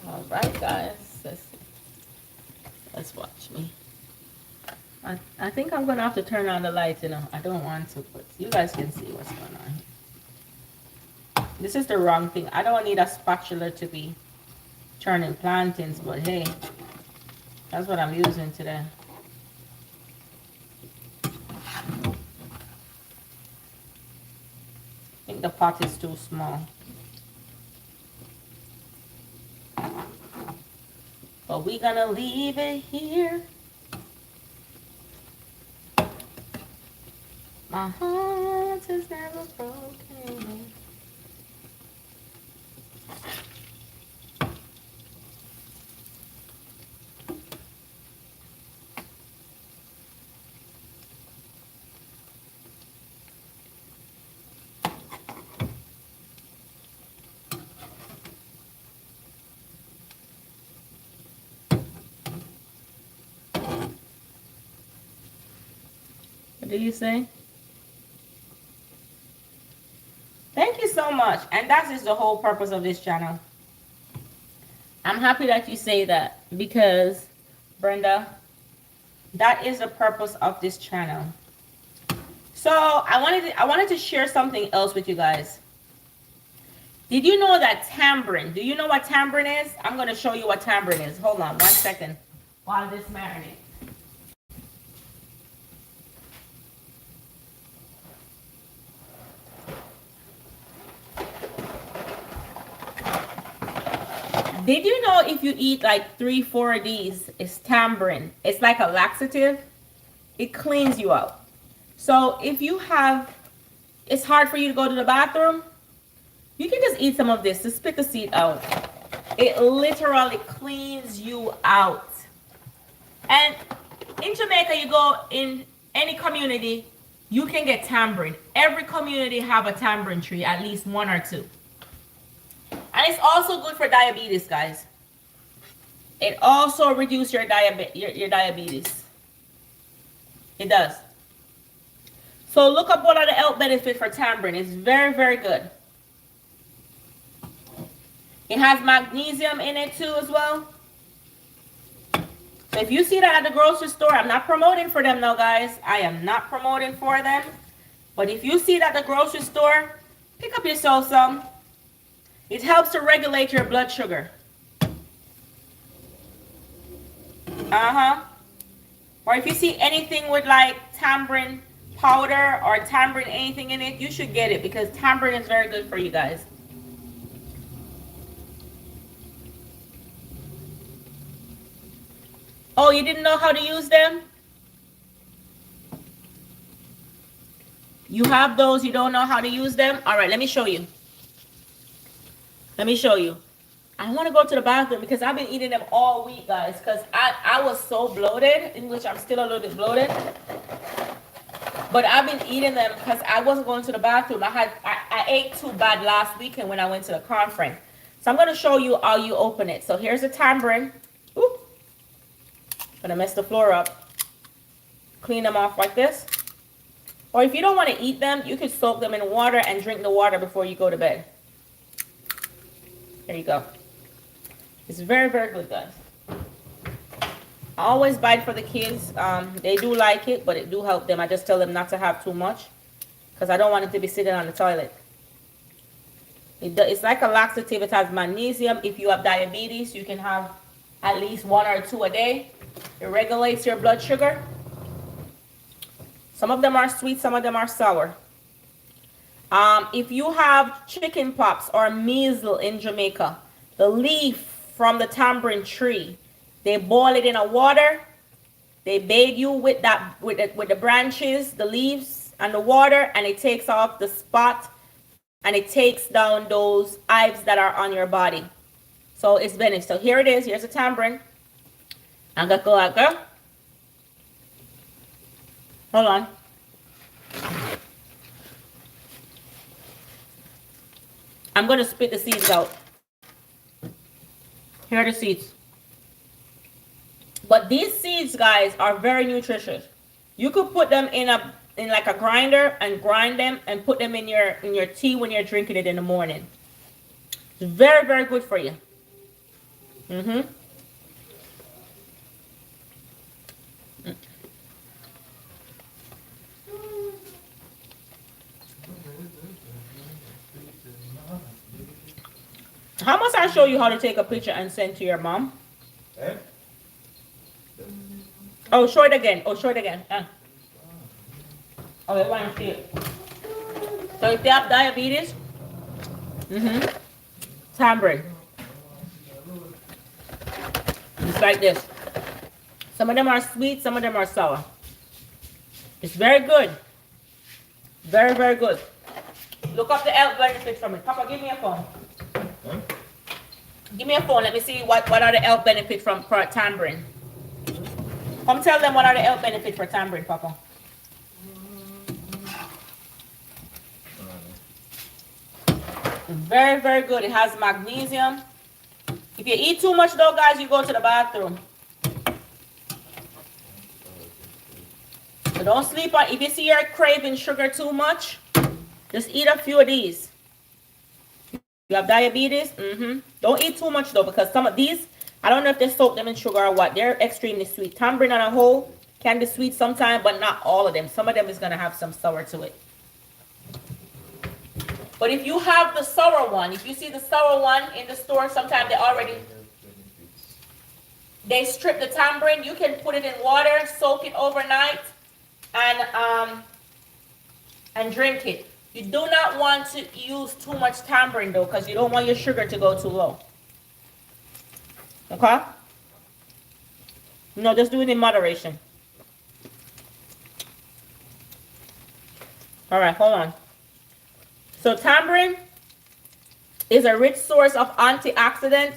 S1: All right, guys. Let's watch me. I think I'm gonna have to turn on the lights. You know, I don't want to, but you guys can see what's going on here. This is the wrong thing. I don't need a spatula to be turning plantains, but hey, that's what I'm using today. I think the pot is too small. But we're gonna leave it here. My heart is never broken. What did you say? Thank you so much. And that is the whole purpose of this channel. I'm happy that you say that, because Brenda, that is the purpose of this channel. So I wanted to share something else with you guys. Did you know that tamarind? Do you know what tamarind is? I'm going to show you what tamarind is. Hold on 1 second while this marinates. Did you know if you eat like 3-4 of these, it's tamarind. It's like a laxative. It cleans you out. So if you have, it's hard for you to go to the bathroom, you can just eat some of this to spit the seed out. It literally cleans you out. And in Jamaica, you go in any community, you can get tamarind. Every community have a tamarind tree, at least one or two. And it's also good for diabetes, guys. It also reduces your diabetes. It does. So look up what are the health benefits for tamarind. It's very, very good. It has magnesium in it too as well. So if you see that at the grocery store, I'm not promoting for them now, guys. I am not promoting for them. But if you see that at the grocery store, pick up yourself some. It helps to regulate your blood sugar. Or if you see anything with like tamarind powder or tamarind anything in it, you should get it because tamarind is very good for you guys. Oh, you didn't know how to use them? You have those, you don't know how to use them? All right, let me show you. Let me show you. I want to go to the bathroom because I've been eating them all week, guys, because I was so bloated, in which I'm still a little bit bloated. But I've been eating them because I wasn't going to the bathroom. I ate too bad last weekend when I went to the conference. So I'm going to show you how you open it. So here's the tamarind. Oop. Gonna mess the floor up. Clean them off like this. Or if you don't want to eat them, you can soak them in water and drink the water before you go to bed. There you go. It's very, very good, guys. I always buy it for the kids. They do like it, but it do help them. I just tell them not to have too much because I don't want it to be sitting on the toilet. It's like a laxative. It has magnesium. If you have diabetes, you can have at least 1 or 2 a day. It regulates your blood sugar. Some of them are sweet, some of them are sour. If you have chicken pox or measles in Jamaica, the leaf from the tamarind tree, they boil it in a water. They bathe you with that with the branches, the leaves, and the water, and it takes off the spot and it takes down those hives that are on your body. So it's beneficial. So here it is. Here's a tamarind. I'm gonna go out there. Hold on. I'm gonna spit the seeds out. Here are the seeds. But these seeds, guys, are very nutritious. You could put them in like a grinder and grind them and put them in your tea when you're drinking it in the morning. It's very, very good for you. How must I show you how to take a picture and send to your mom? Eh? Oh, show it again. Oh, show it again. Oh, they want to see it. So if they have diabetes, tamarind. It's like this. Some of them are sweet, some of them are sour. It's very good. Very, very good. Look up the health benefits from it. Papa, give me a phone. Huh? Give me a phone. Let me see what are the health benefits for tamarind. Come tell them what are the health benefits for tamarind, Papa. Very, very good. It has magnesium. If you eat too much though, guys, you go to the bathroom. So don't sleep on. If you see you're craving sugar too much, just eat a few of these. You have diabetes? Don't eat too much though, because some of these, I don't know if they soak them in sugar or what. They're extremely sweet. Tamarind on a whole can be sweet sometimes, but not all of them. Some of them is going to have some sour to it. But if you have the sour one, if you see the sour one in the store, sometimes they strip the tamarind. You can put it in water, soak it overnight, and drink it. You do not want to use too much tamarind though, because you don't want your sugar to go too low. Okay? No, just do it in moderation. All right, hold on. So tamarind is a rich source of antioxidant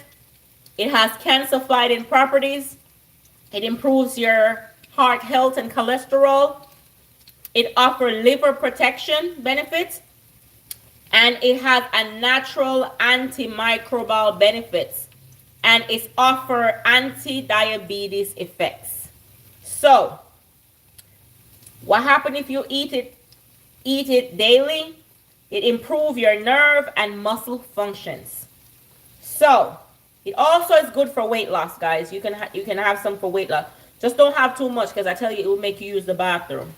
S1: It has cancer-fighting properties. It improves your heart health and cholesterol. It offers liver protection benefits. And it has a natural antimicrobial benefits. And it offers anti-diabetes effects. So, what happens if you eat it daily? It improves your nerve and muscle functions. So, it also is good for weight loss, guys. You can have some for weight loss. Just don't have too much, because I tell you, it will make you use the bathroom.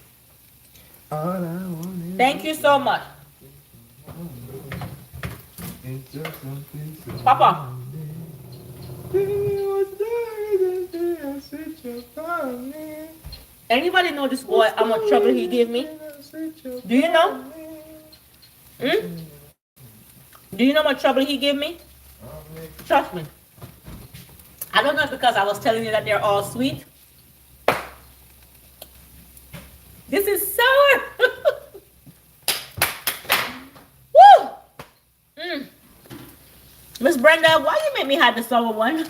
S1: Thank you so much. Papa. Anybody know this boy, how much trouble he gave me? Do you know? Do you know how much trouble he gave me? Trust me. I don't know if because I was telling you that they're all sweet. This is sour. Woo! Miss Brenda, why you make me have the sour one?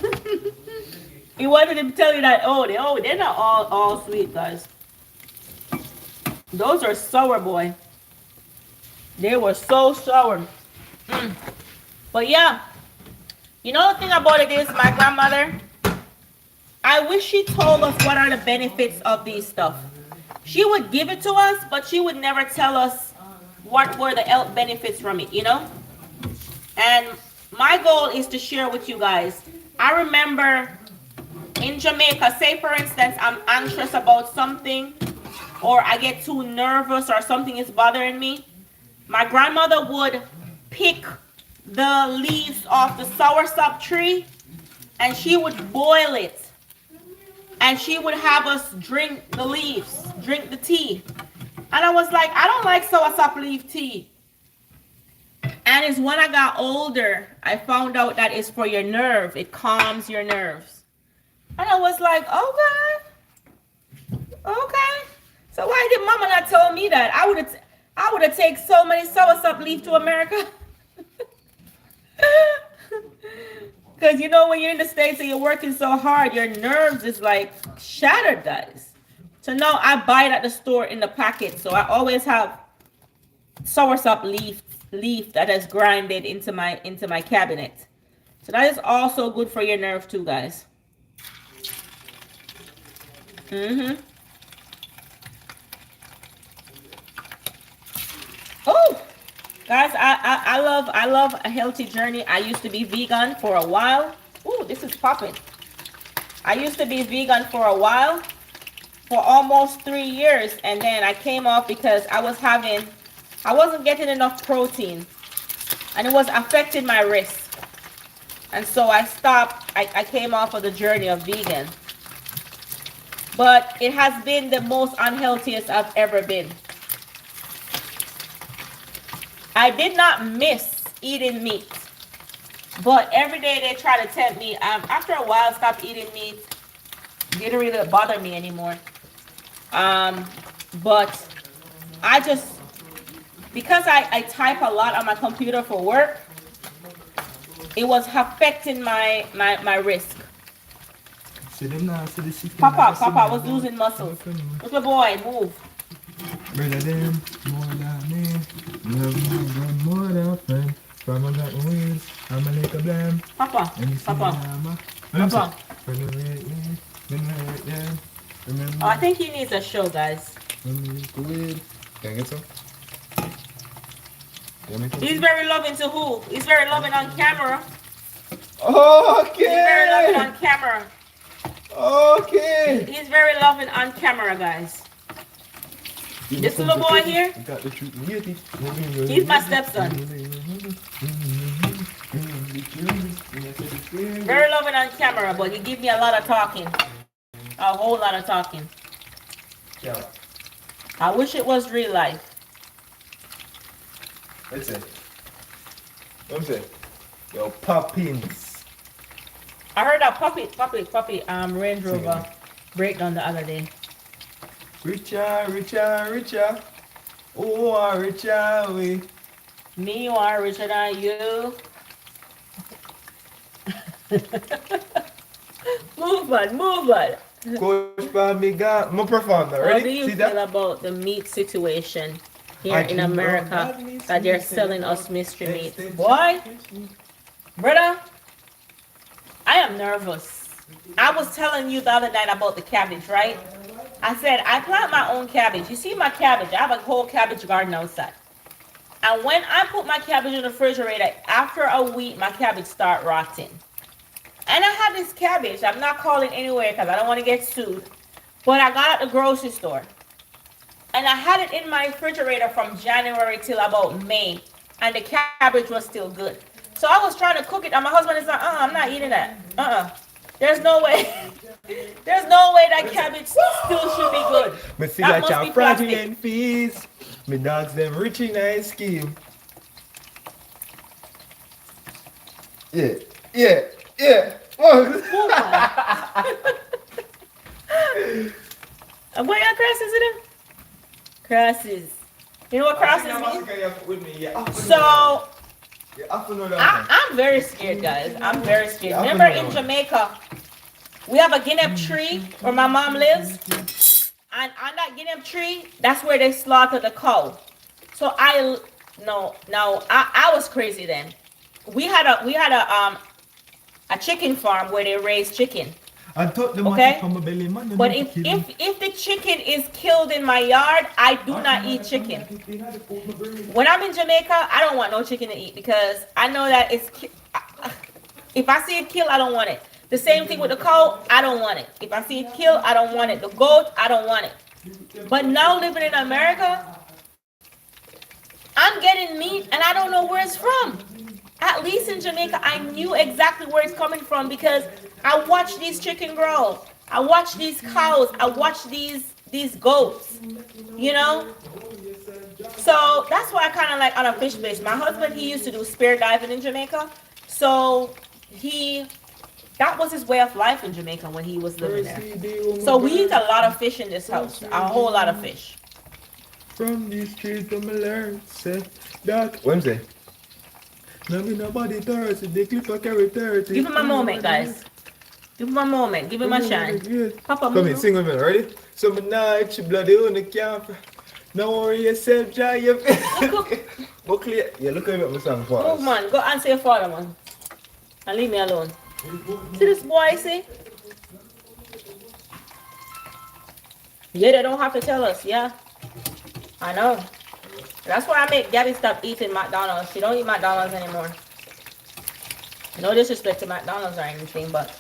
S1: He wanted to tell you that, they're not all sweet, guys. Those are sour, boy. They were so sour. But yeah, you know the thing about it is, my grandmother, I wish she told us what are the benefits of these stuff. She would give it to us, but she would never tell us what were the health benefits from it, you know? And my goal is to share with you guys. I remember in Jamaica, say for instance, I'm anxious about something, or I get too nervous, or something is bothering me. My grandmother would pick the leaves off the soursop tree, and she would boil it. And she would have us drink the leaves, drink the tea. And I was like, I don't like soursop leaf tea. And it's when I got older, I found out that it's for your nerve. It calms your nerves. And I was like, okay. So why did mama not tell me that? I would have taken so many soursop leaf to America. Because you know, when you're in the States and you're working so hard, your nerves is like shattered, guys. So now I buy it at the store in the packet. So I always have soursop leaf that is grinded into my cabinet. So that is also good for your nerve too, guys. Oh, guys, I love a healthy journey. I used to be vegan for a while. Oh, this is popping. I used to be vegan for a while, for almost 3 years, and then I came off because I wasn't getting enough protein, and it was affecting my wrist. And so I stopped. I came off of the journey of vegan. But it has been the most unhealthiest I've ever been. I did not miss eating meat, but every day they try to tempt me. After a while, I stopped eating meat. It didn't really bother me anymore. But I just, because I type a lot on my computer for work, it was affecting my wrist. Papa, I was losing muscles. Little boy, move.
S4: Better than more than me. Love more than friend. From a got wings, I'm a little blam.
S1: Papa. Oh, I think he needs a show, guys.
S4: Can I get some?
S1: He's very loving to who? He's very loving on camera.
S4: Okay.
S1: He's very loving on camera.
S4: Okay.
S1: He's very loving on camera, guys. This little boy here, he's my stepson. Very loving on camera, but he give me a lot of talking. A whole lot of talking. I wish it was real life.
S4: Let's see. What's it? Yo, Poppins.
S1: I heard that puppy, Range Rover breakdown the other day.
S4: Richer, richer, richer. Oh, richer we.
S1: Me, you are richer than you. Move on, move on.
S4: Coach Pamiga, my perform now.
S1: How
S4: Ready?
S1: do you
S4: See
S1: feel
S4: that?
S1: about the meat situation here
S4: I
S1: in
S4: dream of
S1: America
S4: God meets
S1: that they're
S4: me,
S1: selling
S4: say,
S1: us mystery meat?
S4: extension,
S1: Boy,
S4: extension.
S1: brother, I am nervous. I was telling you the other night about the cabbage, right? I said I plant my own cabbage. You see my cabbage? I have a whole cabbage garden outside. And when I put my cabbage in the refrigerator, after a week, my cabbage start rotting. And I had this cabbage. I'm not calling anywhere because I don't want to get sued. But I got it at the grocery store. And I had it in my refrigerator from January till about May. And the cabbage was still good. So I was trying to cook it. And my husband is like, I'm not eating that. There's no way. There's no way that cabbage still should be good.
S4: Me see
S1: That
S4: like
S1: must
S4: a
S1: be plastic.
S4: fraudulent fees. Me dogs them rich in ice scheme. Yeah, yeah, yeah. Oh.
S1: And what your crosses in them? Crosses. You know what crosses mean? So I'm very scared, guys. I'm very scared. Remember in Jamaica, we have a guinea tree where my mom lives, and on that guinea tree, that's where they slaughter the cow. So I was crazy then. We had a chicken farm where they raise chicken.
S4: I thought the
S1: Okay?
S4: from my belly, man.
S1: But if the chicken is killed in my yard, I do not eat chicken. When I'm in Jamaica, I don't want no chicken to eat because I know that if I see it killed, I don't want it. The same thing with the cow, I don't want it. If I see it killed, I don't want it. The goat, I don't want it. But now living in America, I'm getting meat and I don't know where it's from. At least in Jamaica, I knew exactly where it's coming from because I watched these chicken grow. I watched these cows. I watched these goats, you know? So that's why I kind of like on a fish base. My husband, he used to do spear diving in Jamaica. So that was his way of life in Jamaica when he was living there. So we eat a lot of fish in this house, a whole lot of fish.
S4: From these streets, I'm learn, say that. Wednesday. No, me nobody thirsty. They clip a carry 30.
S1: Give him a moment, guys. Give him a moment. Give him a shine. Papa,
S4: come in, sing with me, ready? So me night, you bloody on the camp. No worry yourself, Jai. Go clear. Yeah, look at me, my song for us.
S1: Move, man. Go answer your father, man. And leave me alone. See this boy, see? Yeah, they don't have to tell us, yeah. I know. That's why I make Gabby stop eating McDonald's. She don't eat McDonald's anymore. No disrespect to McDonald's or anything, but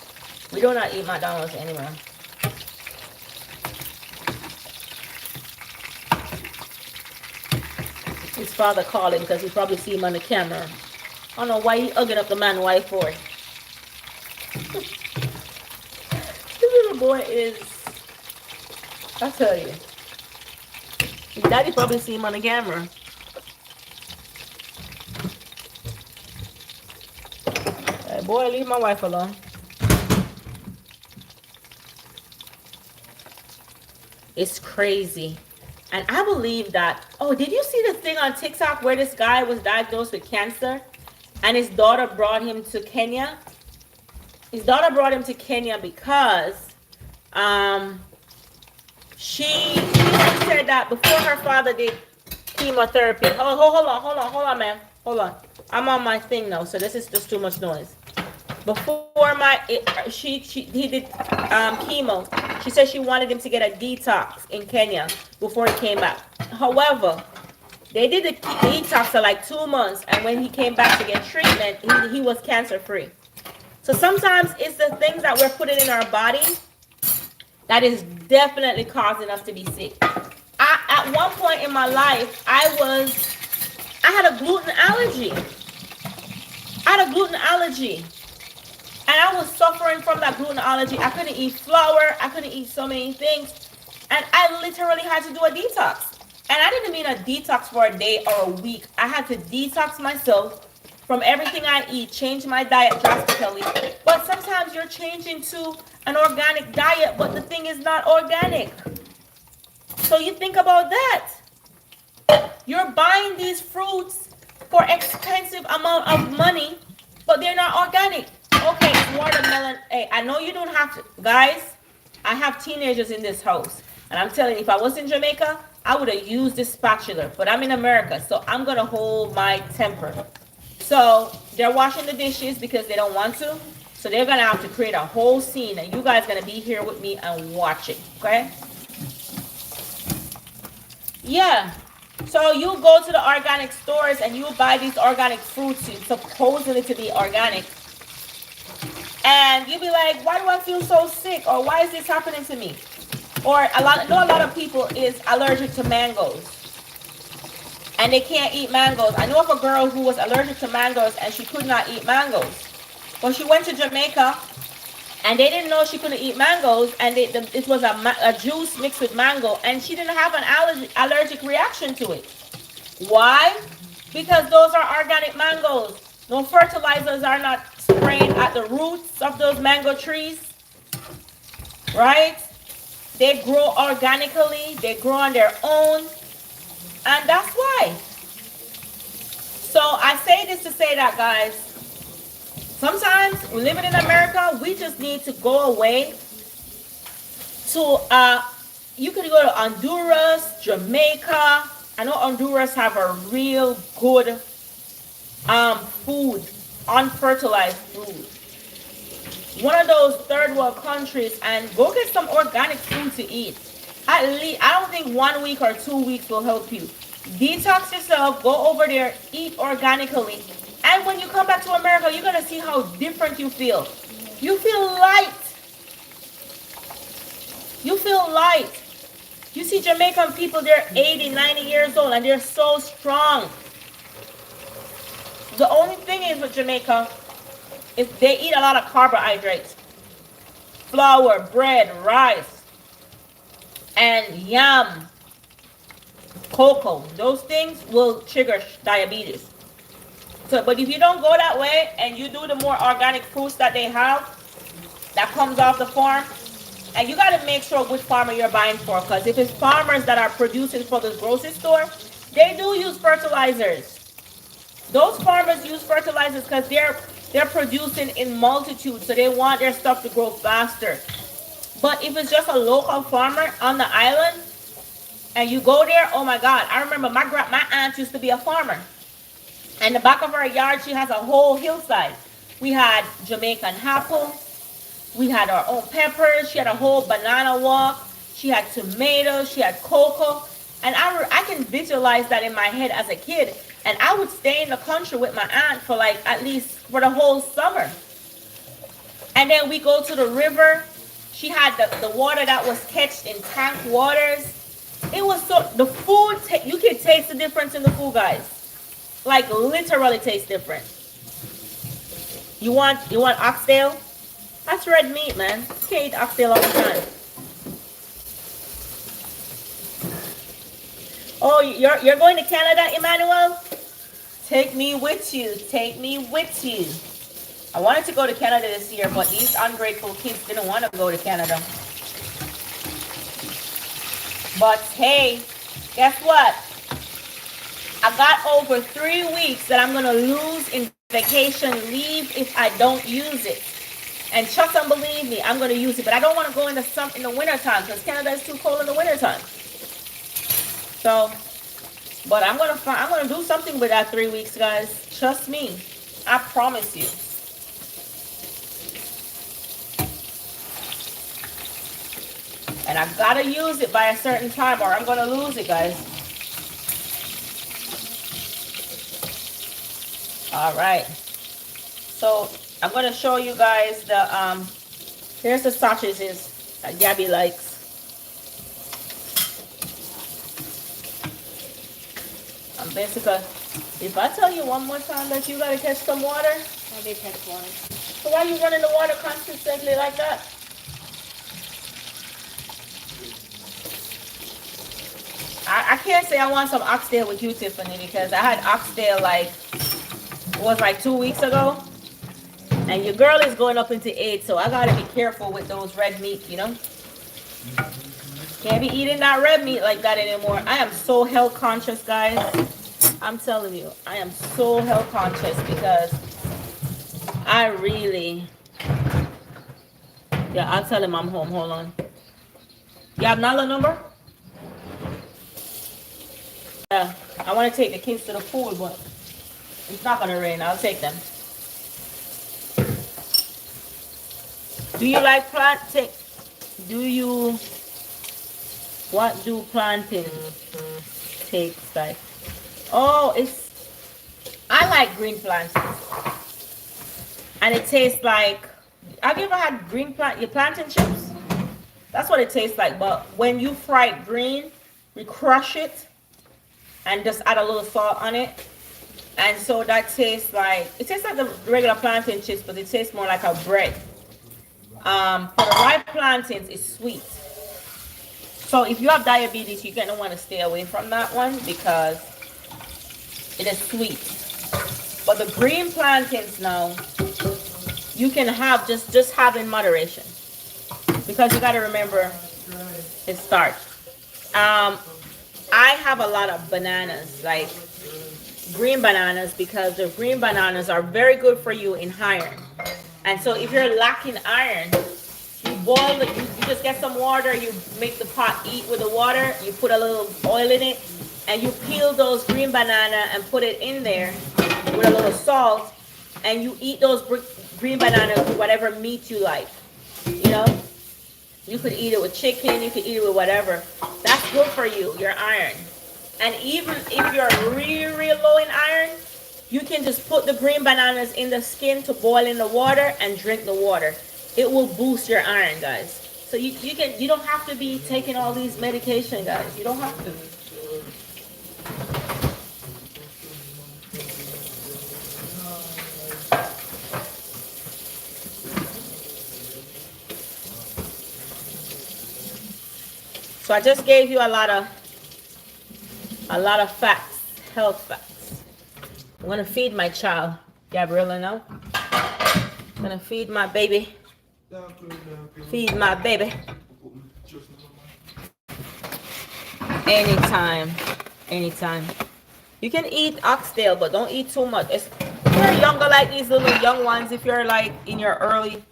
S1: we do not eat McDonald's anymore. His father calling because he probably see him on the camera. I don't know why he hugging up the man's wife for. This little boy is, I tell you. His daddy probably see him on the camera. Hey boy, leave my wife alone. It's crazy. And I believe that, oh, did you see the thing on TikTok where this guy was diagnosed with cancer and his daughter brought him to Kenya? His daughter brought him to Kenya because she said that before her father did chemotherapy. Hold on, man. Hold on. I'm on my thing now, so this is just too much noise. Before he did chemo, she said she wanted him to get a detox in Kenya before he came back. However, they did the detox for like 2 months, and when he came back to get treatment, he was cancer free. So sometimes it's the things that we're putting in our body that is definitely causing us to be sick. At one point in my life, I had a gluten allergy. And I was suffering from that gluten allergy. I couldn't eat flour. I couldn't eat so many things. And I literally had to do a detox. And I didn't mean a detox for a day or a week. I had to detox myself from everything I eat, change my diet drastically. But sometimes you're changing to an organic diet, but the thing is not organic. So you think about that. You're buying these fruits for expensive amount of money, but they're not organic. Okay, watermelon. Hey, I know you don't have to, guys. I have teenagers in this house, and I'm telling you, if I was in Jamaica, I would have used this spatula. But I'm in America, so I'm gonna hold my temper. So they're washing the dishes because they don't want to. So they're gonna have to create a whole scene, and you guys gonna be here with me and watch it. Okay? Yeah. So you go to the organic stores and you buy these organic fruits supposedly to be organic. And you be like, why do I feel so sick? Or why is this happening to me? Or a lot of people is allergic to mangoes. And they can't eat mangoes. I know of a girl who was allergic to mangoes and she could not eat mangoes. Well, she went to Jamaica and they didn't know she couldn't eat mangoes, and it was a juice mixed with mango, and she didn't have an allergic reaction to it. Why? Because those are organic mangoes. No fertilizers are not sprayed at the roots of those mango trees, right? They grow organically, they grow on their own, and that's why. So I say this to say that, guys, sometimes living in America, we just need to go away to, you could go to Honduras, Jamaica. I know Honduras have a real good food, unfertilized food. One of those third world countries, and go get some organic food to eat. At least, I don't think 1 week or 2 weeks will help you. Detox yourself, go over there, eat organically. And when you come back to America, you're going to see how different you feel. You feel light. You feel light. You see Jamaican people, they're 80, 90 years old, and they're so strong. The only thing is with Jamaica is they eat a lot of carbohydrates. Flour, bread, rice, and yam, cocoa. Those things will trigger diabetes. So, but if you don't go that way and you do the more organic fruits that they have, that comes off the farm, and you got to make sure which farmer you're buying for, because if it's farmers that are producing for the grocery store, they do use fertilizers. Those farmers use fertilizers because they're producing in multitudes, so they want their stuff to grow faster. But if it's just a local farmer on the island, and you go there, oh my God, I remember my aunt used to be a farmer. And the back of her yard, she has a whole hillside. We had Jamaican apple. We had our own peppers. She had a whole banana walk. She had tomatoes. She had cocoa. And I can visualize that in my head as a kid. And I would stay in the country with my aunt for like at least for the whole summer. And then we go to the river. She had the water that was catched in tank waters. It was so, the food, you can taste the difference in the food, guys. Like literally tastes different. You want oxtail? That's red meat, man. You can't eat oxtail all the time. Oh, you're going to Canada, Emmanuel? Take me with you. Take me with you. I wanted to go to Canada this year, but these ungrateful kids didn't want to go to Canada. But hey, guess what? I got over 3 weeks that I'm going to lose in vacation leave if I don't use it. And trust and believe me, I'm going to use it. But I don't want to go in the winter time because Canada is too cold in the winter time. So, but I'm going to do something with that 3 weeks, guys. Trust me. I promise you. And I've got to use it by a certain time or I'm going to lose it, guys. All right, so I'm going to show you guys the, here's the sausages that Gabby likes. I'm basically, if I tell you one more time that you got to catch some water.
S2: I did catch water.
S1: So why are you running the water constantly like that? I can't say I want some oxtail with you, Tiffany, because I had oxtail like, it was like 2 weeks ago, and your girl is going up into 8, so I gotta be careful with those red meat, you know. Can't be eating that red meat like that anymore. I am so health conscious, guys. I'm telling you, I am so health conscious because I really Yeah, I'll tell him I'm home. Hold on. You have Nala number? Yeah, I want to take the kids to the pool, but it's not gonna rain. I'll take them. Do you like planting? Do you? What do planting taste like? Oh, I like green plantains, and it tastes like. Have you ever had your plantain chips? That's what it tastes like. But when you fry it green, we crush it and just add a little salt on it, and so that tastes like the regular plantain chips, but it tastes more like a bread. For the ripe plantains, it's sweet. So if you have diabetes, you're gonna want to stay away from that one because it is sweet. But the green plantains now, you can have just have in moderation because you got to remember it's starch. I have a lot of bananas, like green bananas, because the green bananas are very good for you in iron. And so if you're lacking iron, you boil it, you just get some water, you make the pot eat with the water, you put a little oil in it, and you peel those green banana and put it in there with a little salt, and you eat those green bananas with whatever meat you like. You know, you could eat it with chicken, you could eat it with whatever. That's good for you, your iron. And even if you're really low in iron, you can just put the green bananas in the skin to boil in the water and drink the water. It will boost your iron, guys. So you don't have to be taking all these medication, guys. You don't have to. So I just gave you a lot of facts, health facts. I'm gonna feed my child, Gabriella now. I'm gonna feed my baby. Feed my baby. Anytime. You can eat oxtail, but don't eat too much. If you're younger, like these little young ones, if you're like in your early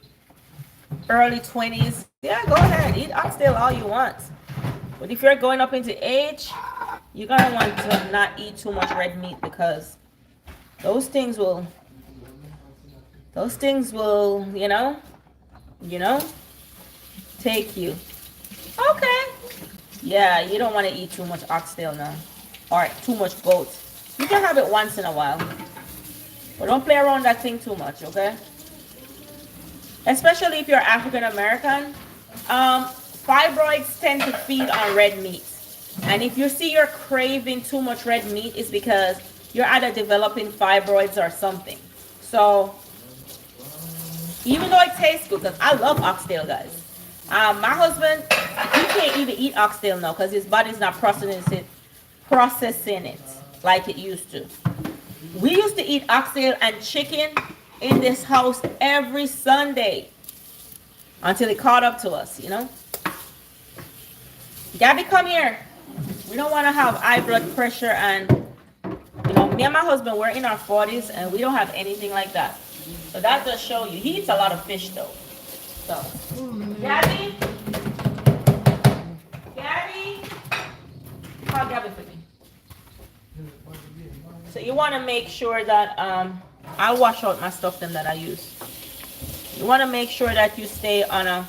S1: 20s, yeah, go ahead, eat oxtail all you want. But if you're going up into age, you're gonna want to not eat too much red meat because those things will, you know, take you. Okay. Yeah, you don't want to eat too much oxtail now. Or too much goat. You can have it once in a while. But don't play around that thing too much, okay? Especially if you're African American. Fibroids tend to feed on red meat. And if you see you're craving too much red meat, it's because you're either developing fibroids or something. So, even though it tastes good, because I love oxtail, guys. My husband, he can't even eat oxtail now because his body's not processing it like it used to. We used to eat oxtail and chicken in this house every Sunday until it caught up to us, you know. Gabby, come here. We don't want to have high blood pressure, and you know, me and my husband, we're in our 40s and we don't have anything like that. So that does show you. He eats a lot of fish though. So, Gabby, call Gabby for me. So you want to make sure that I'll wash out my stuff then that I use. You want to make sure that you stay on a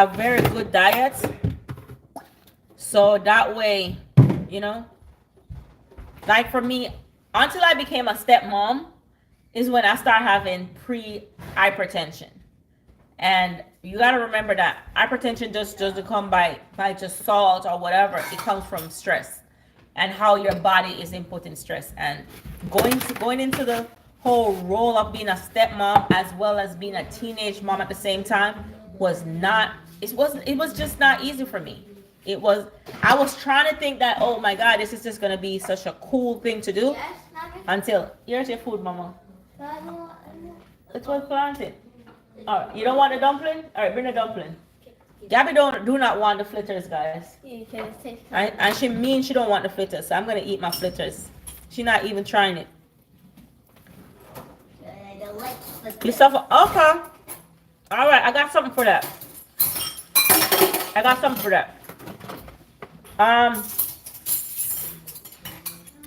S1: very good diet, so that way, you know, like for me, until I became a stepmom is when I start having pre-hypertension. And you got to remember that hypertension just doesn't come by just salt or whatever. It comes from stress and how your body is inputting stress. And going into the whole role of being a stepmom as well as being a teenage mom at the same time was just not easy for me. I was trying to think that, oh my God, this is just going to be such a cool thing to do until, here's your food, mama. It was planted. All right, you don't want a dumpling? All right, bring a dumpling. Gabby do not want the fritters, guys. And she don't want the fritters, so I'm going to eat my fritters. She's not even trying it. Christopher, okay. All right, I got something for that. I got something for that. Um,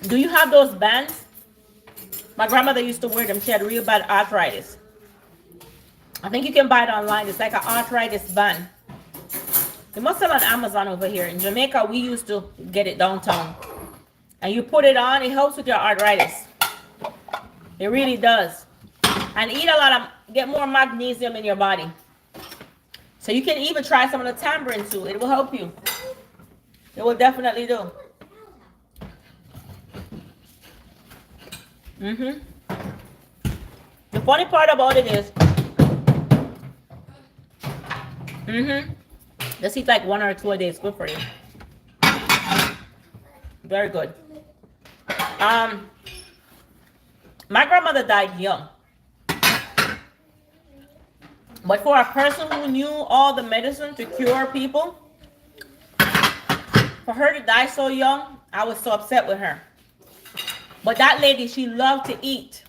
S1: do you have those bands? My grandmother used to wear them. She had real bad arthritis. I think you can buy it online. It's like an arthritis band. They must sell on Amazon over here. In Jamaica, we used to get it downtown. And you put it on, it helps with your arthritis. It really does. And eat a lot of, get more magnesium in your body. So you can even try some of the tamarind too. It will help you. It will definitely do. The funny part about it is, just eat like 1 or 2 a day. It's good for you. Very good. My grandmother died young. But for a person who knew all the medicine to cure people, for her to die so young, I was so upset with her. But that lady, she loved to eat.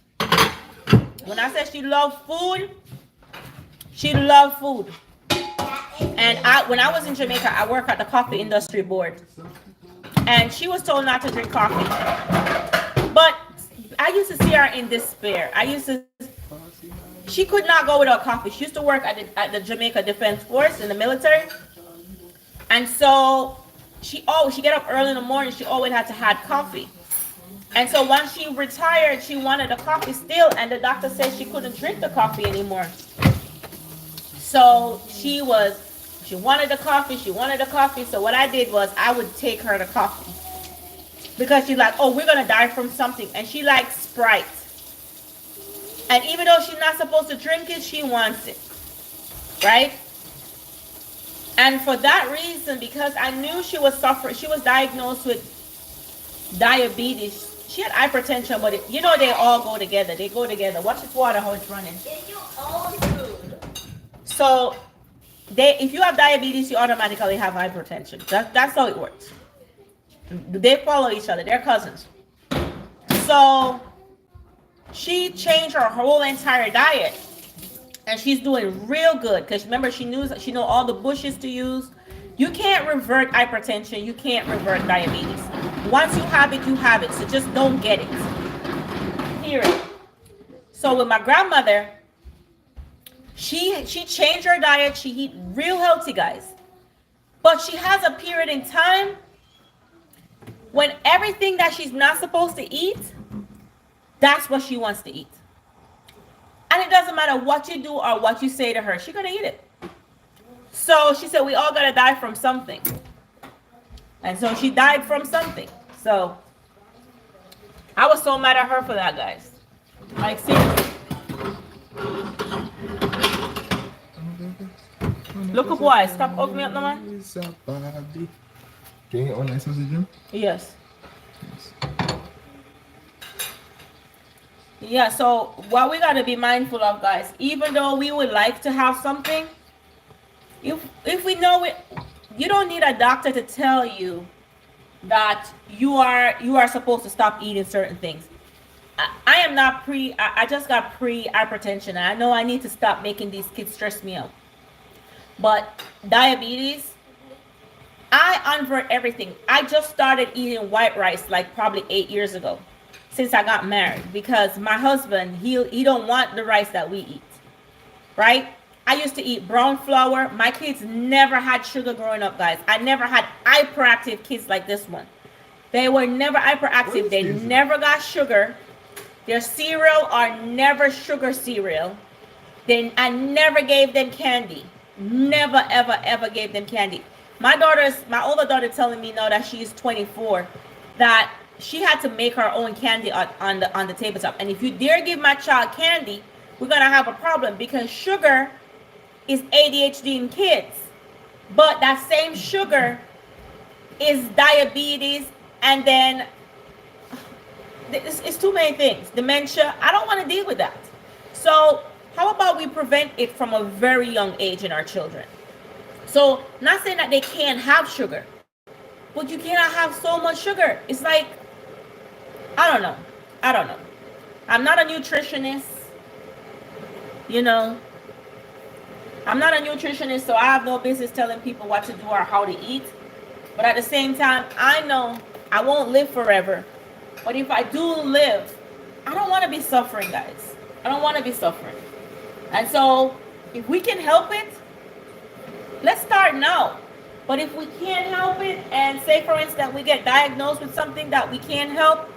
S1: When I said she loved food, she loved food. And when I was in Jamaica, I worked at the coffee industry board. And she was told not to drink coffee. But I used to see her in despair. She could not go without coffee. She used to work at the Jamaica Defense Force in the military. And so she get up early in the morning. She always had to have coffee. And so once she retired, she wanted a coffee still. And the doctor said she couldn't drink the coffee anymore. So she wanted the coffee. So what I did was I would take her the coffee. Because she's like, oh, we're going to die from something. And she likes Sprite. And even though she's not supposed to drink it, she wants it. Right? And for that reason, because I knew she was suffering, she was diagnosed with diabetes. She had hypertension, but they all go together. They go together. Watch this water, how it's running. So, if you have diabetes, you automatically have hypertension. That's how it works. They follow each other. They're cousins. So, she changed her whole entire diet. And she's doing real good. Because remember, she knows all the bushes to use. You can't revert hypertension. You can't revert diabetes. Once you have it, you have it. So just don't get it. Period. So with my grandmother, she changed her diet. She eat real healthy, guys. But she has a period in time when everything that she's not supposed to eat, that's what she wants to eat. And it doesn't matter what you do or what you say to her. She's going to eat it. So she said, we all got to die from something. And so she died from something. So I was so mad at her for that, guys. Like, seriously. Look up, boy. Stop opening up, no man.
S4: Can you get one nice sausage?
S1: Yes. Yeah, so what we got to be mindful of, guys, even though we would like to have something, if we know it, you don't need a doctor to tell you that you are supposed to stop eating certain things. I am not I just got pre-hypertension, and I know I need to stop making these kids stress me out. But diabetes, I unvert everything. I just started eating white rice like probably 8 years ago, since I got married, because my husband, he don't want the rice that we eat, right? I used to eat brown flour. My kids never had sugar growing up, guys. I never had hyperactive kids like this one. They were never hyperactive. They never got sugar. Their cereal are never sugar cereal. I never gave them candy. Never, ever, ever gave them candy. My older daughter telling me now that she's 24, that she had to make her own candy on the tabletop. And if you dare give my child candy, we're going to have a problem, because sugar is ADHD in kids. But that same sugar is diabetes, and then it's too many things. Dementia. I don't want to deal with that. So how about we prevent it from a very young age in our children? So not saying that they can't have sugar, but you cannot have so much sugar. It's like, I don't know. I'm not a nutritionist, I'm not a nutritionist, so I have no business telling people what to do or how to eat. But at the same time, I know I won't live forever. But if I do live, I don't want to be suffering, guys. I don't want to be suffering. And so, if we can help it, let's start now. But if we can't help it, and say for instance we get diagnosed with something that we can't help,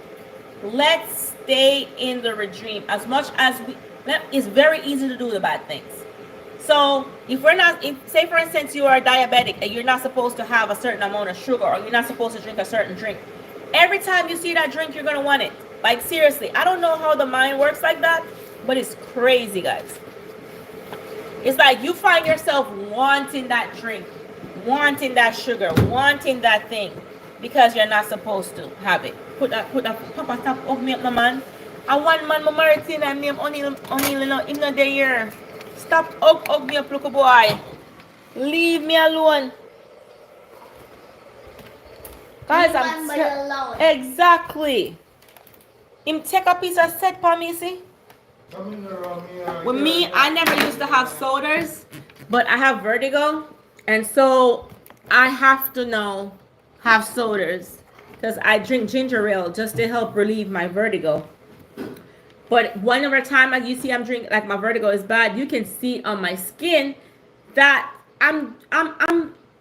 S1: let's stay in the regime as much as we. It's very easy to do the bad things. So if we're not, if say for instance you are diabetic and you're not supposed to have a certain amount of sugar, or you're not supposed to drink a certain drink, every time you see that drink, you're gonna want it. Like seriously, I don't know how the mind works like that, but it's crazy, guys. It's like you find yourself wanting that drink, wanting that sugar, wanting that thing, because you're not supposed to have it. Put that papa top of me up, my man. I want man, my Martin and name only in the day. Stop hug me up, look boy. Leave me alone. Guys, I'm
S2: alone.
S1: exactly. Him take a piece of set for me, see? With me, I never used to have sodas, but I have vertigo, and so I have to now have sodas because I drink ginger ale just to help relieve my vertigo. But whenever time you see I'm drinking, like my vertigo is bad, you can see on my skin that I'm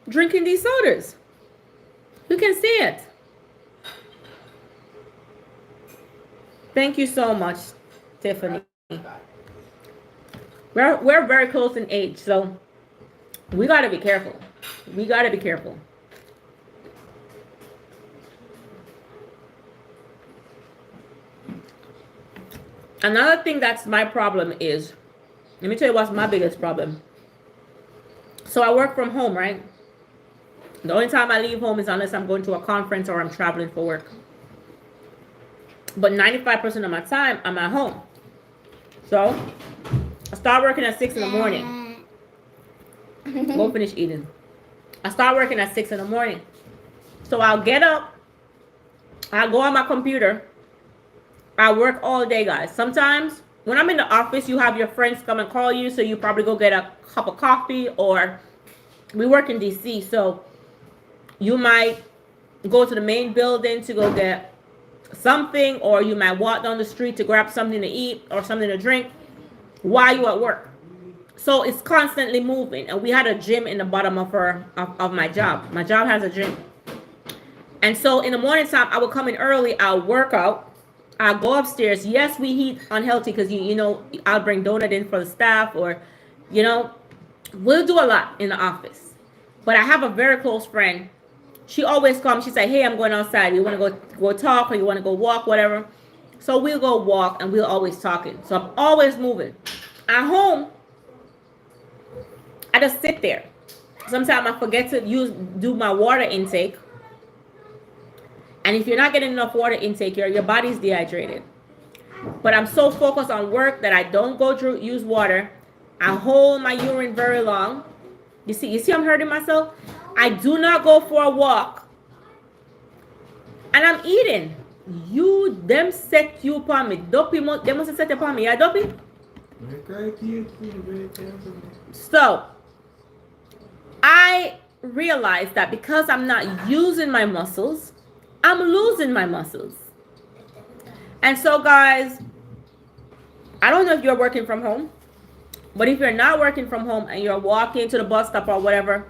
S1: drinking these sodas. You can see it. Thank you so much, Tiffany. We're very close in age, so we gotta be careful. We gotta be careful. Another thing that's my problem is, let me tell you what's my biggest problem. So I work from home, right? The only time I leave home is unless I'm going to a conference or I'm traveling for work. But 95% of my time, I'm at home. So I start working at 6 in the morning. Go finish eating. I start working at 6 in the morning. So I'll get up. I'll go on my computer. I work all day, guys. Sometimes when I'm in the office, you have your friends come and call you. So you probably go get a cup of coffee, or we work in DC. So you might go to the main building to go get something, or you might walk down the street to grab something to eat or something to drink while you're at work. So it's constantly moving. And we had a gym in the bottom of my job. My job has a gym. And so in the morning time, I would come in early. I'll work out. I'll go upstairs. Yes, we eat unhealthy because, you know, I'll bring donut in for the staff, or, you know, we'll do a lot in the office. But I have a very close friend. She always comes. She said, hey, I'm going outside. You want to go talk, or you want to go walk, whatever. So we'll go walk, and we're always talking. So I'm always moving. At home, I just sit there. Sometimes I forget to do my water intake. And if you're not getting enough water intake, your body's dehydrated. But I'm so focused on work that I don't go through use water. I hold my urine very long. You see I'm hurting myself? I do not go for a walk. And I'm eating. Them set you upon me. Dopey, they must have set you upon me. Yeah, Dopey? So, I realized that because I'm not using my muscles, I'm losing my muscles. And so, guys, I don't know if you're working from home, but if you're not working from home and you're walking to the bus stop or whatever,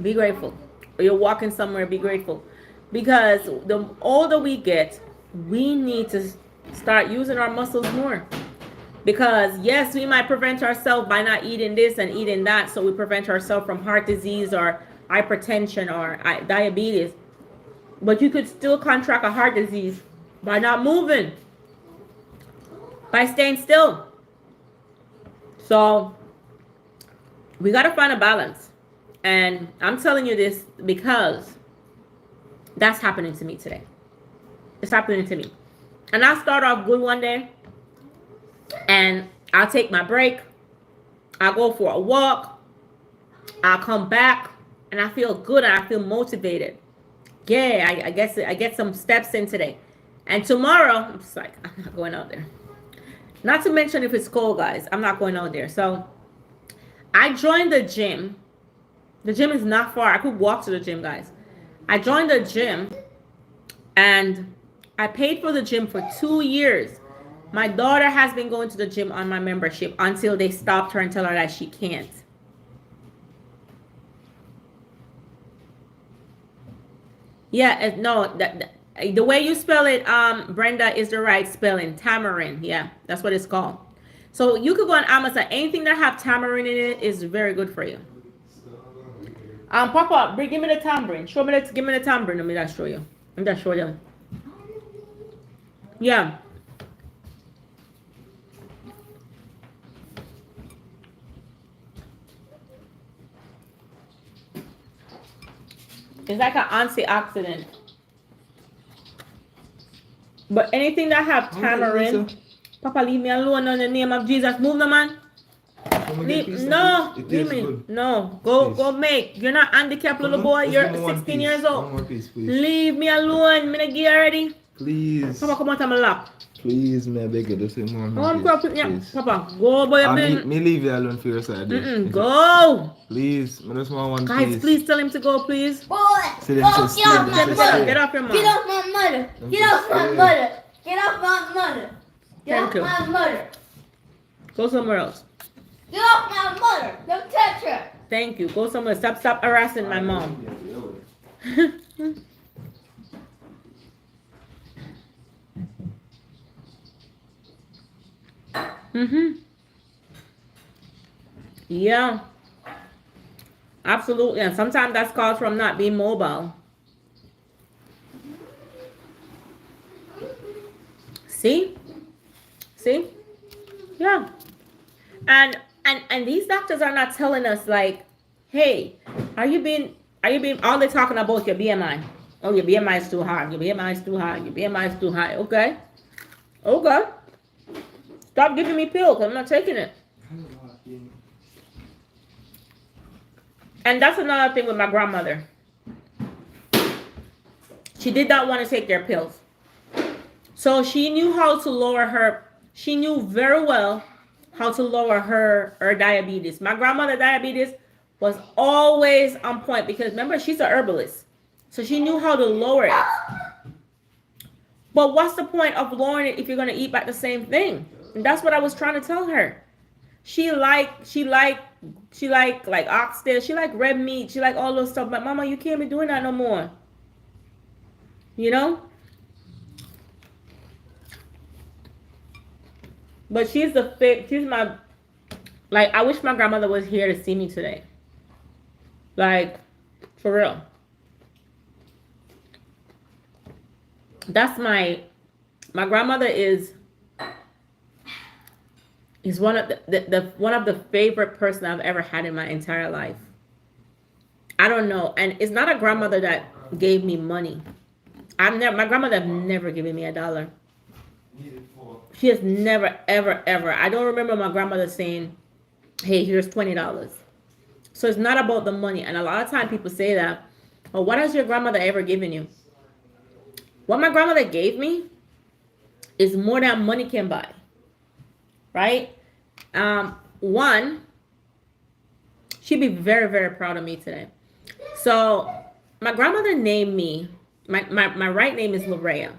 S1: be grateful. Or you're walking somewhere, be grateful. Because the older we get, we need to start using our muscles more. Because yes, we might prevent ourselves by not eating this and eating that. So we prevent ourselves from heart disease or hypertension or diabetes. But you could still contract a heart disease by not moving, by staying still. So we got to find a balance. And I'm telling you this because that's happening to me today. It's happening to me. And I'll start off good one day, and I'll take my break. I'll go for a walk. I'll come back, and I feel good, and I feel motivated. Yeah, I get some steps in today. And tomorrow, I'm just like, I'm not going out there. Not to mention if it's cold, guys. I'm not going out there. So I joined the gym. The gym is not far. I could walk to the gym, guys. I joined the gym and I paid for the gym for 2 years. My daughter has been going to the gym on my membership until they stopped her and tell her that she can't. Yeah, no, the way you spell it, Brenda, is the right spelling. Tamarind. Yeah, that's what it's called. So you could go on Amazon. Anything that have tamarind in it is very good for you. Papa, give me the tamarind. Give me the tamarind. Let me just show you. Let me just show you. Yeah. It's like an antioxidant. But anything that have tamarind, Papa, leave me alone in the name of Jesus. Move the man. Leave me. No. Go make. You're not handicapped, little boy. You're 16 years old. Leave me alone. Me not get ready.
S4: Please.
S1: Papa, come out of my lap.
S4: Please, me I beg you, just say more.
S1: Papa, go boy.
S4: Me leave you alone for your side.
S1: Go.
S4: Please, me just want one.
S1: Guys, please tell him to go, please.
S2: Boy,
S4: Get
S2: off my mother.
S1: Get off your mom.
S2: Get off my mother. Get off my mother. Get off my mother. Get
S1: Thank
S2: off my mother.
S1: Go somewhere else.
S2: Get off my mother. Don't touch her.
S1: Thank you. Go somewhere. Stop harassing my mom. Yeah. Absolutely. And sometimes that's caused from not being mobile. See? Yeah. And these doctors are not telling us like, hey, are you being all they're talking about your BMI. Oh, your BMI is too high. Your BMI is too high. Your BMI is too high. Okay. Stop giving me pills. I'm not taking it. And that's another thing with my grandmother. She did not want to take their pills. So she knew how to lower her. She knew very well how to lower her diabetes. My grandmother's diabetes was always on point because remember, she's a herbalist. So she knew how to lower it. But what's the point of lowering it if you're going to eat back the same thing? And that's what I was trying to tell her. She like oxtail. She like red meat. She like all those stuff. But mama, you can't be doing that no more. You know? But she's my, like, I wish my grandmother was here to see me today. Like, for real. That's my grandmother is one of the favorite person I've ever had in my entire life. I don't know. And it's not a grandmother that gave me money. My grandmother have never given me $1. She has never, ever, ever. I don't remember my grandmother saying, hey, here's $20. So it's not about the money. And a lot of times people say that, well, what has your grandmother ever given you? What my grandmother gave me is more than money can buy. Right? One, she'd be very, very proud of me today. So my grandmother named me, my right name is Larea.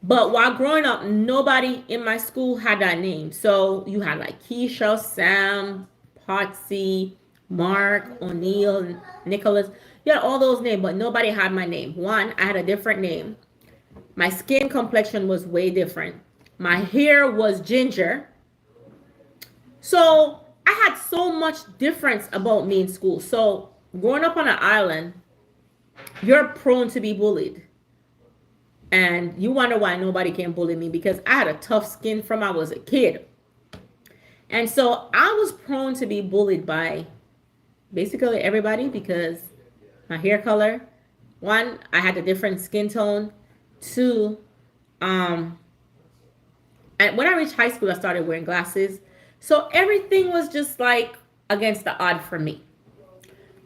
S1: But while growing up, nobody in my school had that name. So you had like Keisha, Sam, Potsy, Mark, O'Neill, Nicholas. You had all those names, but nobody had my name. One, I had a different name. My skin complexion was way different. My hair was ginger. So I had so much difference about me in school. So growing up on an island, you're prone to be bullied. And you wonder why nobody can bully me, because I had a tough skin from I was a kid. And so I was prone to be bullied by basically everybody because my hair color. One, I had a different skin tone. Two, and when I reached high school, I started wearing glasses. So everything was just like against the odd for me.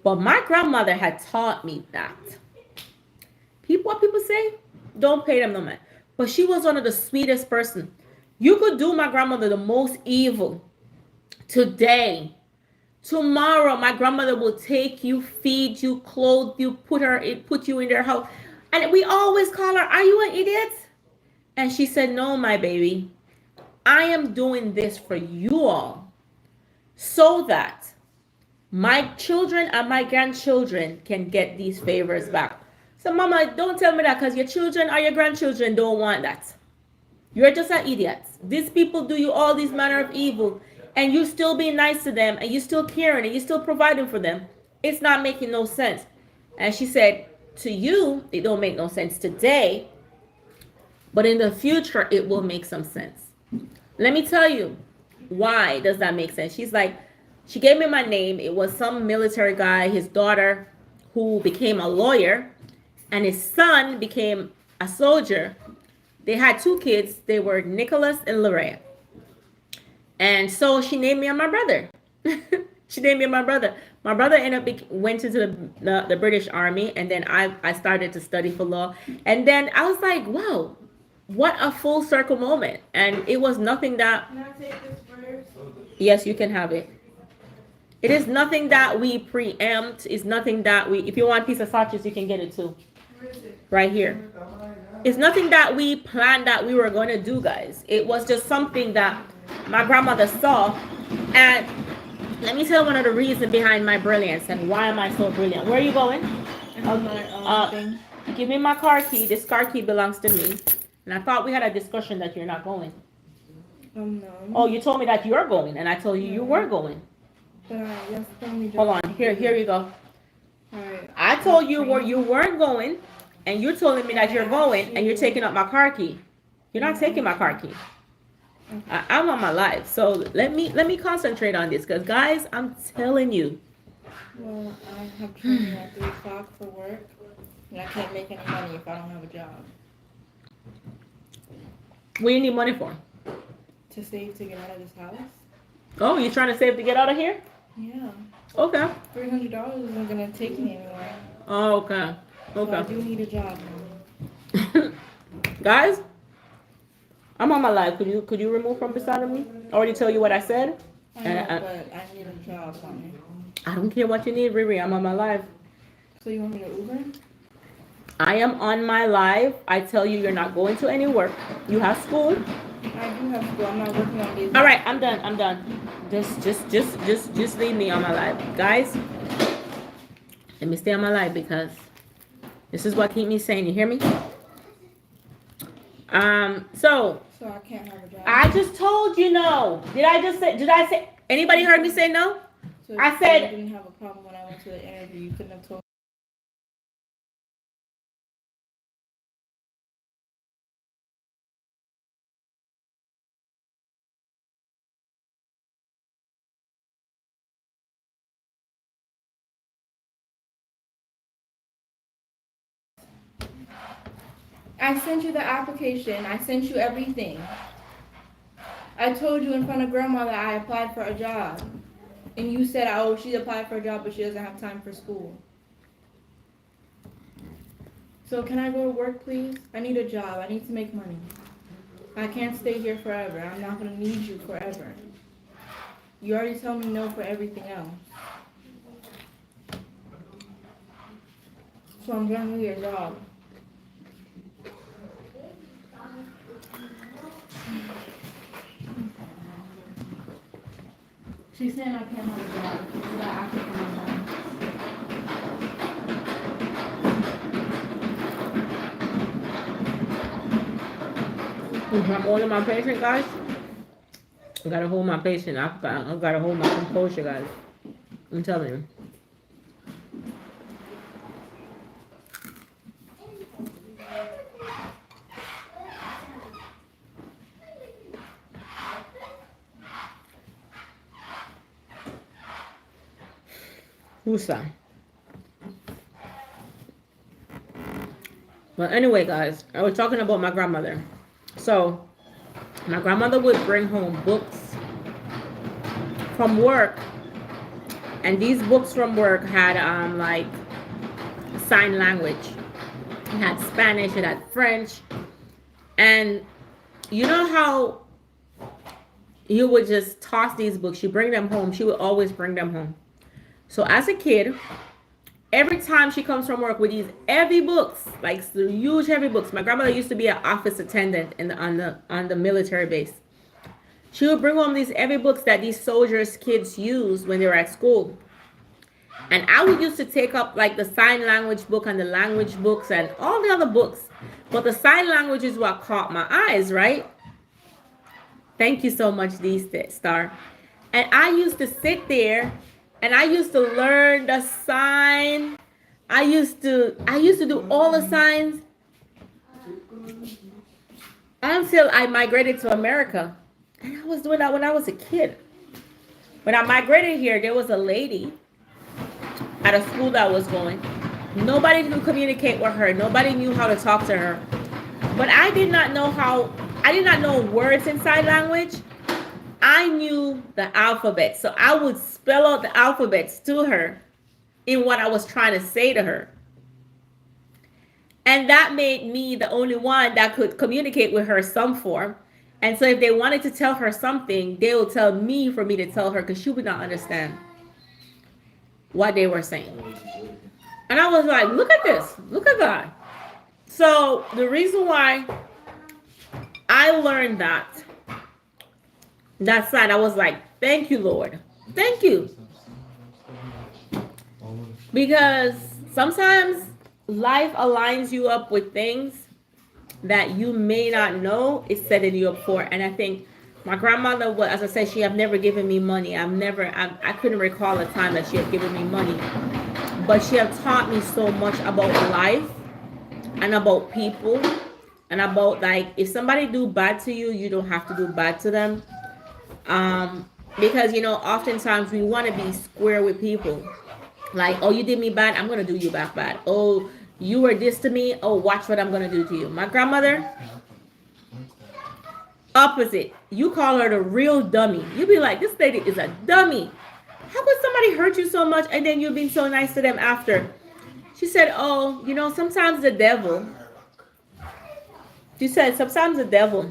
S1: But my grandmother had taught me that what people say, don't pay them no mind. But she was one of the sweetest person. You could do my grandmother the most evil today. Tomorrow, my grandmother will take you, feed you, clothe you, put you in their house. And we always call her, "Are you an idiot?" And she said, "No, my baby. I am doing this for you all so that my children and my grandchildren can get these favors back." So, Mama, don't tell me that because your children or your grandchildren don't want that. You're just an idiot. These people do you all these manner of evil, and you still being nice to them, and you still caring, and you still providing for them. It's not making no sense. And she said, to you, it don't make no sense today, but in the future, it will make some sense. Let me tell you, why does that make sense? She's like, she gave me my name. It was some military guy, his daughter, who became a lawyer, and his son became a soldier. They had 2 kids. They were Nicholas and Lorraine. And so she named me and my brother. She named me and my brother. My brother went into the British Army, and then I started to study for law. And then I was like, wow, what a full circle moment. And it was nothing that...
S2: Can I take this first?
S1: Yes, you can have it. It is nothing that we preempt. It's nothing that we... If you want a piece of sausage, you can get it too.
S2: Where is it?
S1: Right here. It's nothing that we planned that we were going to do, guys. It was just something that my grandmother saw. And let me tell you one of the reasons behind my brilliance and why am I so brilliant. Where are you going?
S2: Thing.
S1: Give me my car key. This car key belongs to me. And I thought we had a discussion that you're not going.
S2: No.
S1: Oh, you told me that you're going, and I told you you were going. Hold on. Here you go.
S2: Alright.
S1: I told you you weren't going, and you're telling me that you're going, and you're taking up my car key. You're not taking my car key. I'm on my life, so let me concentrate on this, because guys, I'm telling you.
S2: Well, I have training at 3 o'clock for work, and I can't make any money if I don't have a job.
S1: What do you need money for?
S2: To save to get out of this house?
S1: Oh, you trying to save to get out of here?
S2: Yeah.
S1: Okay.
S2: $300 isn't gonna take me anywhere.
S1: Oh, okay.
S2: So I
S1: Okay.
S2: do need a job now.
S1: Guys, I'm on my life. Could you remove from beside of me? I already tell you what I said.
S2: I know, but I need a job on it.
S1: I don't care what you need, Riri. I'm on my live.
S2: So you want me to Uber?
S1: I am on my live. I tell you, you're not going to any work. You have school.
S2: I do have school. I'm not working on these.
S1: All right, I'm done. Just leave me on my live, guys. Let me stay on my live because this is what keep me sane. You hear me? So
S2: I can't have a job.
S1: I just told you no. Did I say? Anybody heard me say no?
S2: So
S1: I said-
S2: you didn't have a problem when I went to the interview. You couldn't have told. I sent you the application. I sent you everything. I told you in front of grandma that I applied for a job. And you said, oh, she applied for a job, but she doesn't have time for school. So can I go to work, please? I need a job. I need to make money. I can't stay here forever. I'm not going to need you forever. You already tell me no for everything else. So I'm going to need a job. She's saying I can't have a job. She's like, I can't have a job.
S1: I'm holding my patient, guys. I gotta hold my patient. I gotta hold my composure, guys. I'm telling you. Whosa. But anyway, guys, I was talking about my grandmother. So, my grandmother would bring home books from work, and these books from work had like sign language. It had Spanish, it had French, and you know how you would just toss these books. You bring them home. She would always bring them home. So as a kid, every time she comes from work with these heavy books, like huge heavy books. My grandmother used to be an office attendant on the military base. She would bring home these heavy books that these soldiers' kids use when they were at school. And I would used to take up like the sign language book and the language books and all the other books. But the sign language is what caught my eyes, right? Thank you so much, D Star. And I used to sit there and I used to learn the sign. I used to do all the signs until I migrated to America. And I was doing that when I was a kid. When I migrated here, there was a lady at a school that I was going. Nobody could communicate with her. Nobody knew how to talk to her. But I did not know words in sign language. I knew the alphabet. So I would spell out the alphabets to her in what I was trying to say to her. And that made me the only one that could communicate with her some form. And so if they wanted to tell her something, they would tell me for me to tell her because she would not understand what they were saying. And I was like, look at this. Look at God. So the reason why I learned that sign, I was like, thank you, Lord. Thank you. Because sometimes life aligns you up with things that you may not know is setting you up for. And I think my grandmother was, as I said, she have never given me money. I couldn't recall a time that she had given me money. But she have taught me so much about life and about people and about like if somebody do bad to you, you don't have to do bad to them. Because oftentimes we want to be square with people. Like, oh, you did me bad, I'm gonna do you back bad. Oh, you were this to me, oh, watch what I'm gonna do to you. My grandmother, opposite. You call her the real dummy. You be like, this lady is a dummy. How could somebody hurt you so much and then you've been so nice to them after? She said, oh, sometimes the devil. She said, sometimes the devil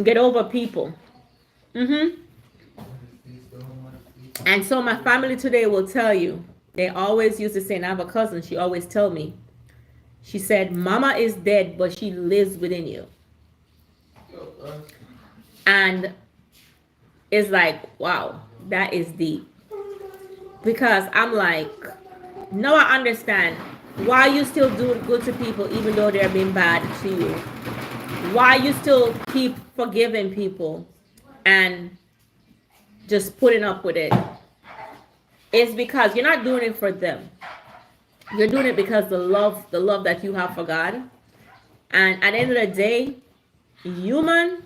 S1: get over people. And so my family today will tell you, they always used to say, and I have a cousin, she always tell me, she said, mama is dead, but she lives within you. And it's like, wow, that is deep. Because I'm like, now I understand why you still doing good to people even though they're being bad to you. Why you still keep forgiving people and just putting up with it. It's because you're not doing it for them. You're doing it because the love that you have for God. And at the end of the day, human,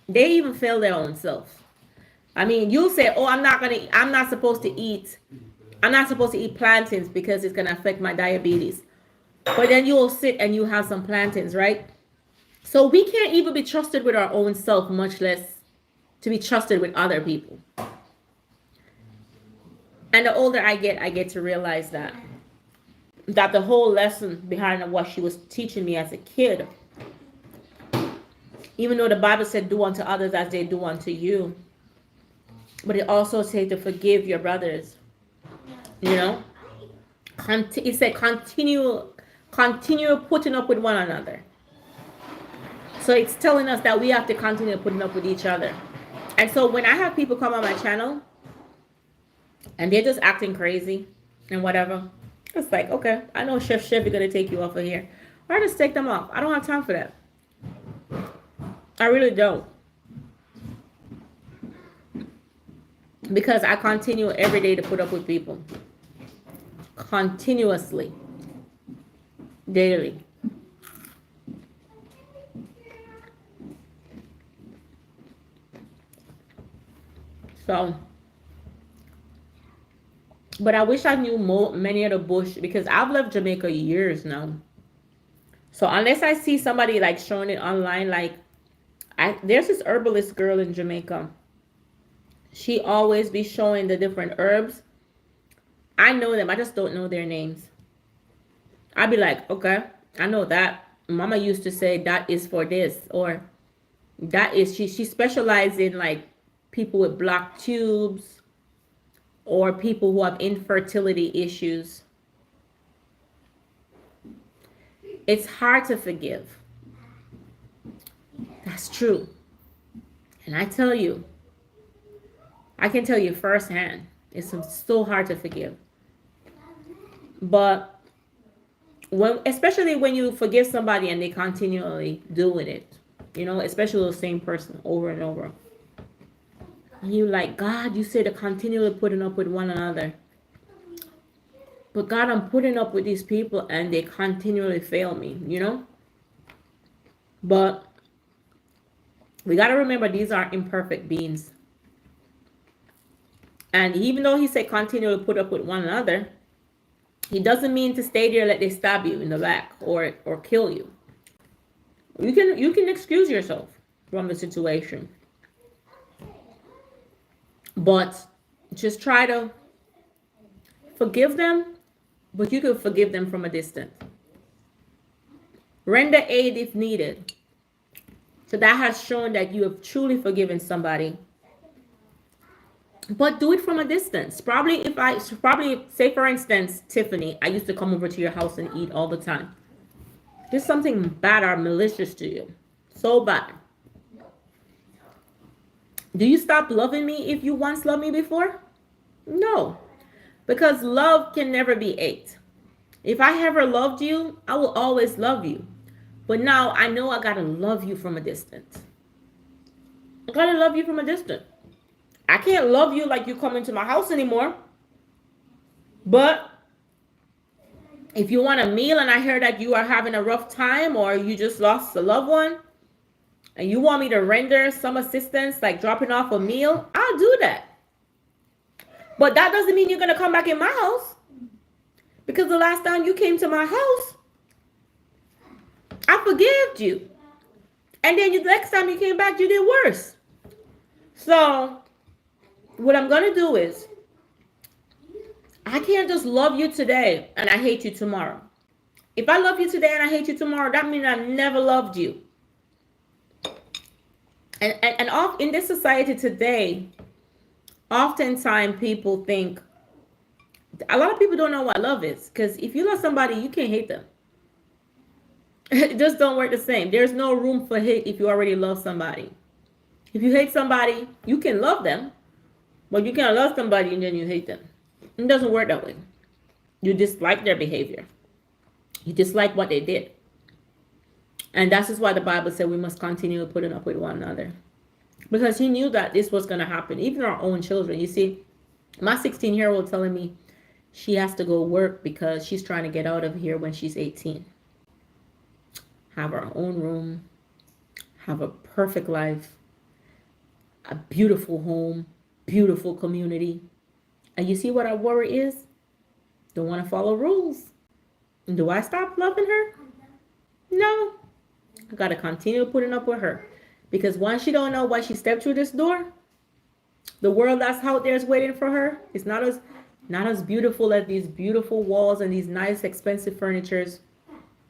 S1: they even fail their own self. I mean, you say, oh, I'm not supposed to eat plantains because it's gonna affect my diabetes. But then you will sit and you have some plantains, right? So we can't even be trusted with our own self, much less to be trusted with other people. And the older I get to realize that the whole lesson behind what she was teaching me as a kid, even though the Bible said, do unto others as they do unto you, but it also said to forgive your brothers. It said continue putting up with one another. So it's telling us that we have to continue putting up with each other. And so when I have people come on my channel and they're just acting crazy and whatever, it's like, okay, I know Chef is gonna take you off of here. Or just take them off. I don't have time for that. I really don't. Because I continue every day to put up with people. Continuously. Daily. So, but I wish I knew many of the bush, because I've left Jamaica years now. So unless I see somebody like showing it online, like there's this herbalist girl in Jamaica. She always be showing the different herbs. I know them. I just don't know their names. I'd be like, okay, I know that. Mama used to say that is for this, or That is, she specializes in like people with blocked tubes or people who have infertility issues. It's hard to forgive. That's true. And I tell you, I can tell you firsthand, it's so hard to forgive. But especially when you forgive somebody and they continually doing it, especially the same person over and over. And you like, God, you said to continually putting up with one another. But God, I'm putting up with these people and they continually fail me, But we got to remember these are imperfect beings. And even though he said continually put up with one another, he doesn't mean to stay there, let they stab you in the back or kill you. You can excuse yourself from the situation. But just try to forgive them, but you can forgive them from a distance. Render aid if needed. So that has shown that you have truly forgiven somebody. But do it from a distance. Probably say for instance, Tiffany, I used to come over to your house and eat all the time. There's something bad or malicious to you. So bad. Do you stop loving me if you once loved me before? No. Because love can never be ate. If I ever loved you, I will always love you. But now I know I gotta love you from a distance. I gotta love you from a distance. I can't love you like you come into my house anymore. But if you want a meal and I hear that you are having a rough time or you just lost a loved one and you want me to render some assistance like dropping off a meal, I'll do that. But that doesn't mean you're going to come back in my house. Because the last time you came to my house, I forgave you. And then the next time you came back, you did worse. So what I'm going to do is, I can't just love you today and I hate you tomorrow. If I love you today and I hate you tomorrow, that means I never loved you. And in this society today, oftentimes people think, a lot of people don't know what love is. Because if you love somebody, you can't hate them. It just don't work the same. There's no room for hate if you already love somebody. If you hate somebody, you can love them. But you can't love somebody and then you hate them. It doesn't work that way. You dislike their behavior. You dislike what they did. And that's just why the Bible said we must continue putting up with one another. Because he knew that this was going to happen. Even our own children. You see, my 16-year-old telling me she has to go work because she's trying to get out of here when she's 18. Have her own room. Have a perfect life. A beautiful home. Beautiful community. And you see what our worry is? Don't want to follow rules. Do I stop loving her? No. I got to continue putting up with her. Because once she don't know why she stepped through this door, the world that's out there is waiting for her. It's not as beautiful as these beautiful walls and these nice expensive furnitures.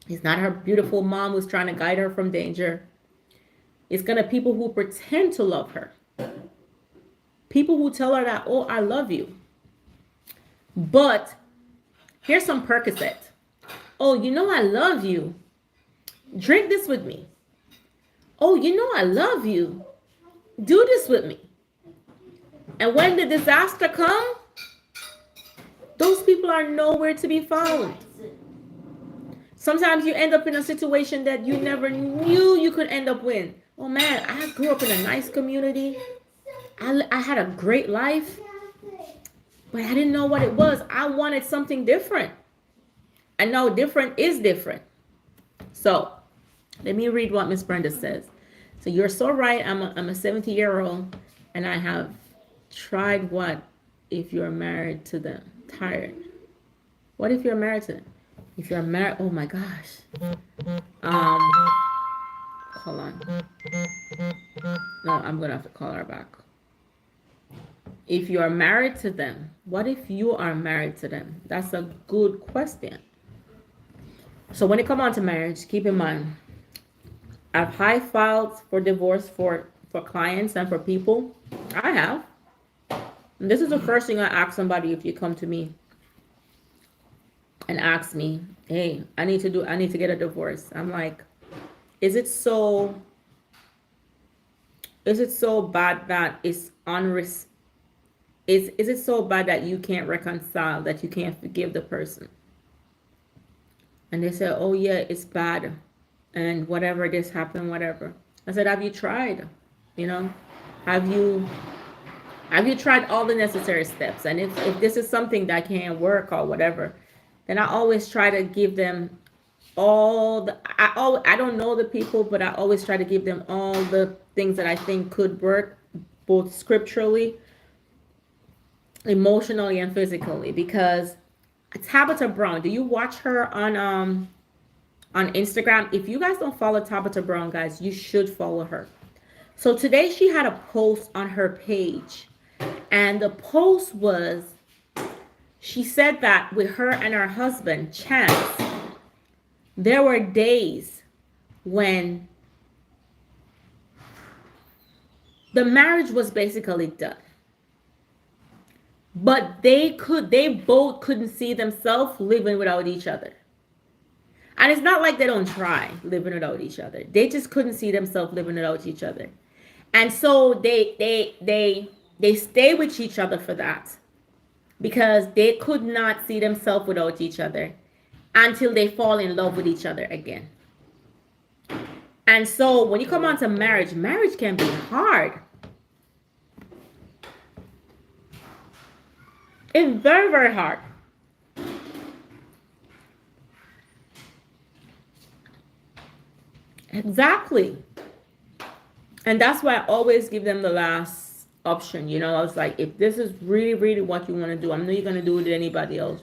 S1: It's not her beautiful mom who's trying to guide her from danger. It's going to people who pretend to love her. People who tell her that, oh, I love you. But here's some Percocet. Oh, you know I love you. Drink this with me. Oh, you know I love you. Do this with me. And when the disaster comes, those people are nowhere to be found. Sometimes you end up in a situation that you never knew you could end up in. Oh man, I grew up in a nice community. I had a great life. But I didn't know what it was. I wanted something different. And now different is different. So let me read what Miss Brenda says. So you're so right. I'm a 70-year-old and I have tried what if you're married to them? Tired. What if you're married to them? If you're married, oh my gosh. Hold on. No, I'm gonna have to call her back. If you are married to them, what if you are married to them? That's a good question. So when it comes on to marriage, keep in mind, I've high filed for divorce for clients and for people. I have. And this is the first thing I ask somebody if you come to me and ask me, hey, I need to get a divorce. I'm like, is it so bad that it's is it so bad that you can't reconcile, that you can't forgive the person? And they said, oh yeah, it's bad. And whatever, this happened, whatever. I said, have you tried? You know, have you tried all the necessary steps? And if this is something that can't work or whatever, then I always try to give them I don't know the people, but I always try to give them all the things that I think could work, both scripturally, emotionally, and physically. Because Tabitha Brown, do you watch her on Instagram? If you guys don't follow Tabitha Brown, guys, you should follow her. So today she had a post on her page, and the post was, she said that with her and her husband Chance, there were days when the marriage was basically done, but they both couldn't see themselves living without each other. And it's not like they don't try living without each other. They just couldn't see themselves living without each other. And so they stay with each other for that, because they could not see themselves without each other until they fall in love with each other again. And so when you come on to marriage can be hard. It's very, very hard. Exactly. And that's why I always give them the last option. You know, I was like, if this is really, really what you want to do, I know you're going to do it with anybody else,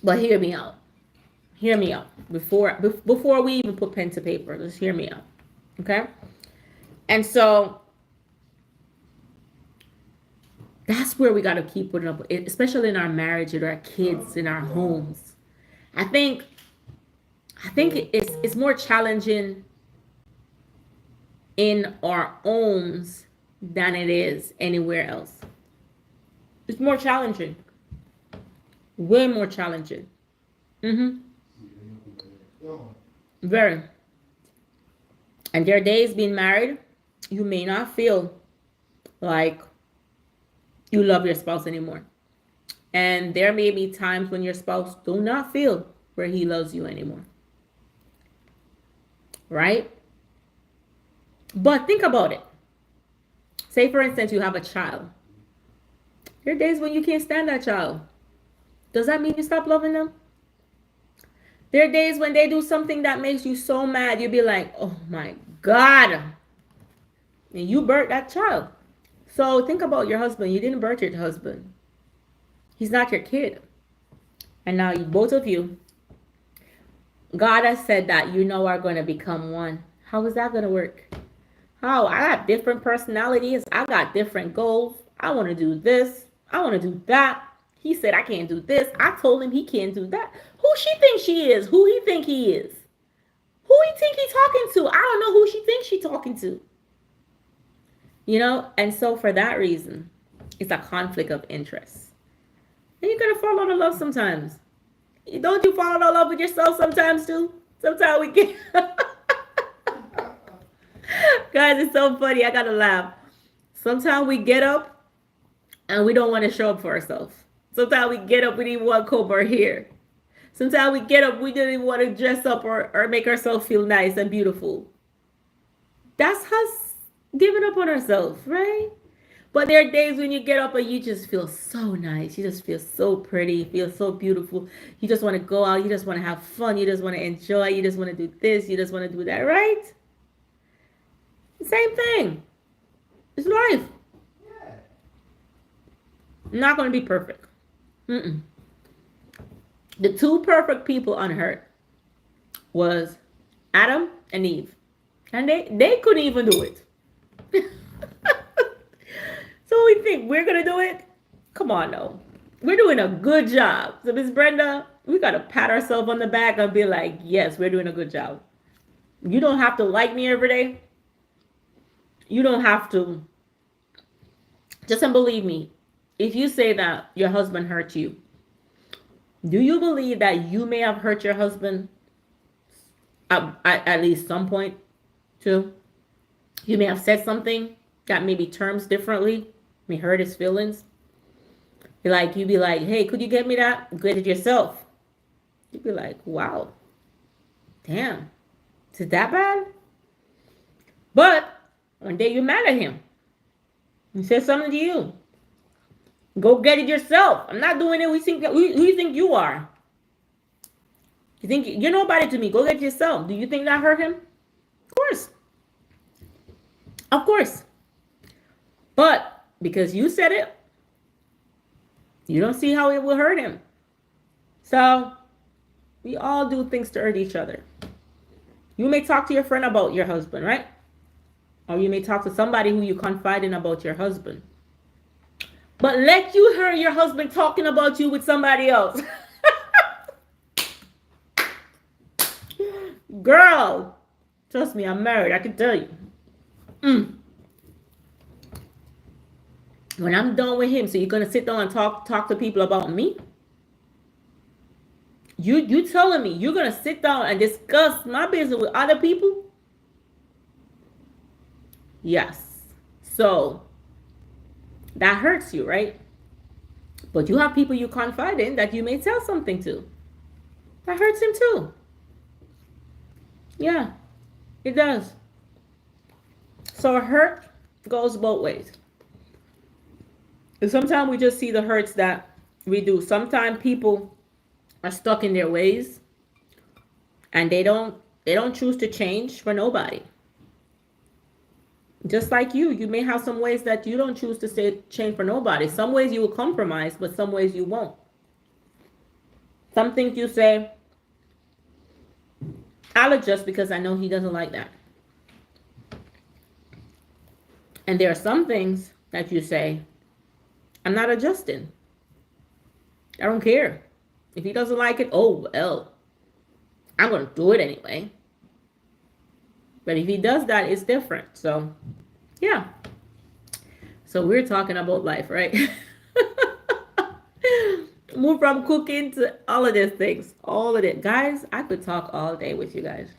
S1: but hear me out. Hear me out. Before we even put pen to paper, just hear me out. Okay? And so that's where we got to keep putting up, especially in our marriage, with our kids, in our homes. I think it's more challenging in our homes than it is anywhere else. It's more challenging. Way more challenging. Very. And there are days being married, you may not feel like you love your spouse anymore. And there may be times when your spouse do not feel where he loves you anymore. Right? But think about it. Say, for instance, you have a child. There are days when you can't stand that child. Does that mean you stop loving them? There are days when they do something that makes you so mad, you'll be like, oh my God. And you birthed that child. So think about your husband. You didn't birth your husband. He's not your kid. And now both of you, God has said that you know are going to become one. How is that going to work? How? I got different personalities. I got different goals. I want to do this. I want to do that. He said I can't do this. I told him he can't do that. Who she thinks she is? Who he think he is? Who he think he talking to? I don't know who she thinks she talking to. You know, and so for that reason, it's a conflict of interest. And you're going to fall out of love sometimes. Don't you fall out of love with yourself sometimes too? Sometimes we get... Guys, it's so funny. I got to laugh. Sometimes we get up and we don't want to show up for ourselves. Sometimes we get up, we don't even want to comb our hair. Sometimes we get up, we don't even want to dress up or make ourselves feel nice and beautiful. That's us giving up on ourselves, right? But there are days when you get up and you just feel so nice. You just feel so pretty. You feel so beautiful. You just want to go out. You just want to have fun. You just want to enjoy. You just want to do this. You just want to do that, right? Same thing. It's life. Not going to be perfect. The two perfect people on earth was Adam and Eve. And they couldn't even do it. So we think we're going to do it? Come on, no. We're doing a good job. So Miss Brenda, we got to pat ourselves on the back and be like, yes, we're doing a good job. You don't have to like me every day. You don't have to. Just believe me. If you say that your husband hurt you, do you believe that you may have hurt your husband at least some point too? You may have said something that maybe terms differently, may hurt his feelings. You'd be like, hey, could you get me that? Get it yourself. You'd be like, wow, damn, is it that bad? But one day you're mad at him. He says something to you. Go get it yourself. I'm not doing it. Who you think you are? You think you're nobody to me. Go get it yourself. Do you think that hurt him? Of course. Of course. But because you said it, you don't see how it will hurt him. So we all do things to hurt each other. You may talk to your friend about your husband, right? Or you may talk to somebody who you confide in about your husband. But let you hear your husband talking about you with somebody else. Girl, trust me, I'm married. I can tell you. When I'm done with him, so you're gonna sit down and talk to people about me? You telling me you're gonna sit down and discuss my business with other people? Yes. So that hurts you, right? But you have people you confide in that you may tell something to. That hurts him too. Yeah, it does. So hurt goes both ways. And sometimes we just see the hurts that we do. Sometimes people are stuck in their ways and they don't choose to change for nobody. Just like you may have some ways that you don't choose to change for nobody. Some ways you will compromise, but some ways you won't. Some things you say, I'll adjust because I know he doesn't like that. And there are some things that you say, I'm not adjusting. I don't care. If he doesn't like it, oh, well, I'm going to do it anyway. But if he does that, it's different. So, yeah. So we're talking about life, right? Move from cooking to all of these things. All of it. Guys, I could talk all day with you guys.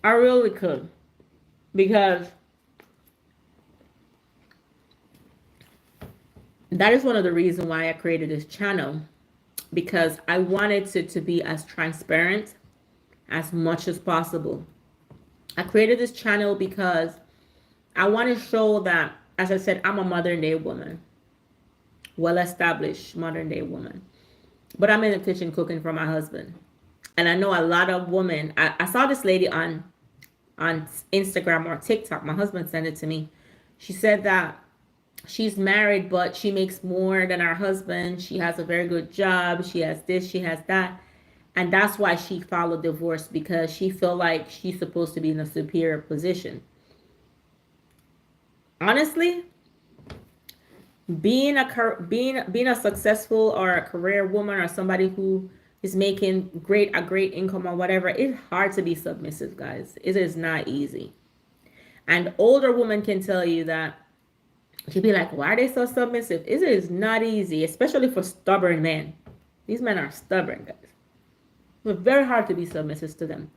S1: I really could. Because that is one of the reasons why I created this channel. Because I wanted it to be as transparent as much as possible. I created this channel because I want to show that, as I said, I'm a modern day woman. Well-established modern day woman. But I'm in the kitchen cooking for my husband. And I know a lot of women. I saw this lady on Instagram or TikTok. My husband sent it to me. She said that she's married, but she makes more than her husband. She has a very good job. She has this, she has that. And that's why she filed a divorce, because she felt like she's supposed to be in a superior position. Honestly, being a successful or a career woman or somebody who is making a great income or whatever, it's hard to be submissive, guys. It is not easy. And older women can tell you that. She'd be like, why are they so submissive? It is not easy, especially for stubborn men. These men are stubborn, guys. It's very hard to be submissive to them.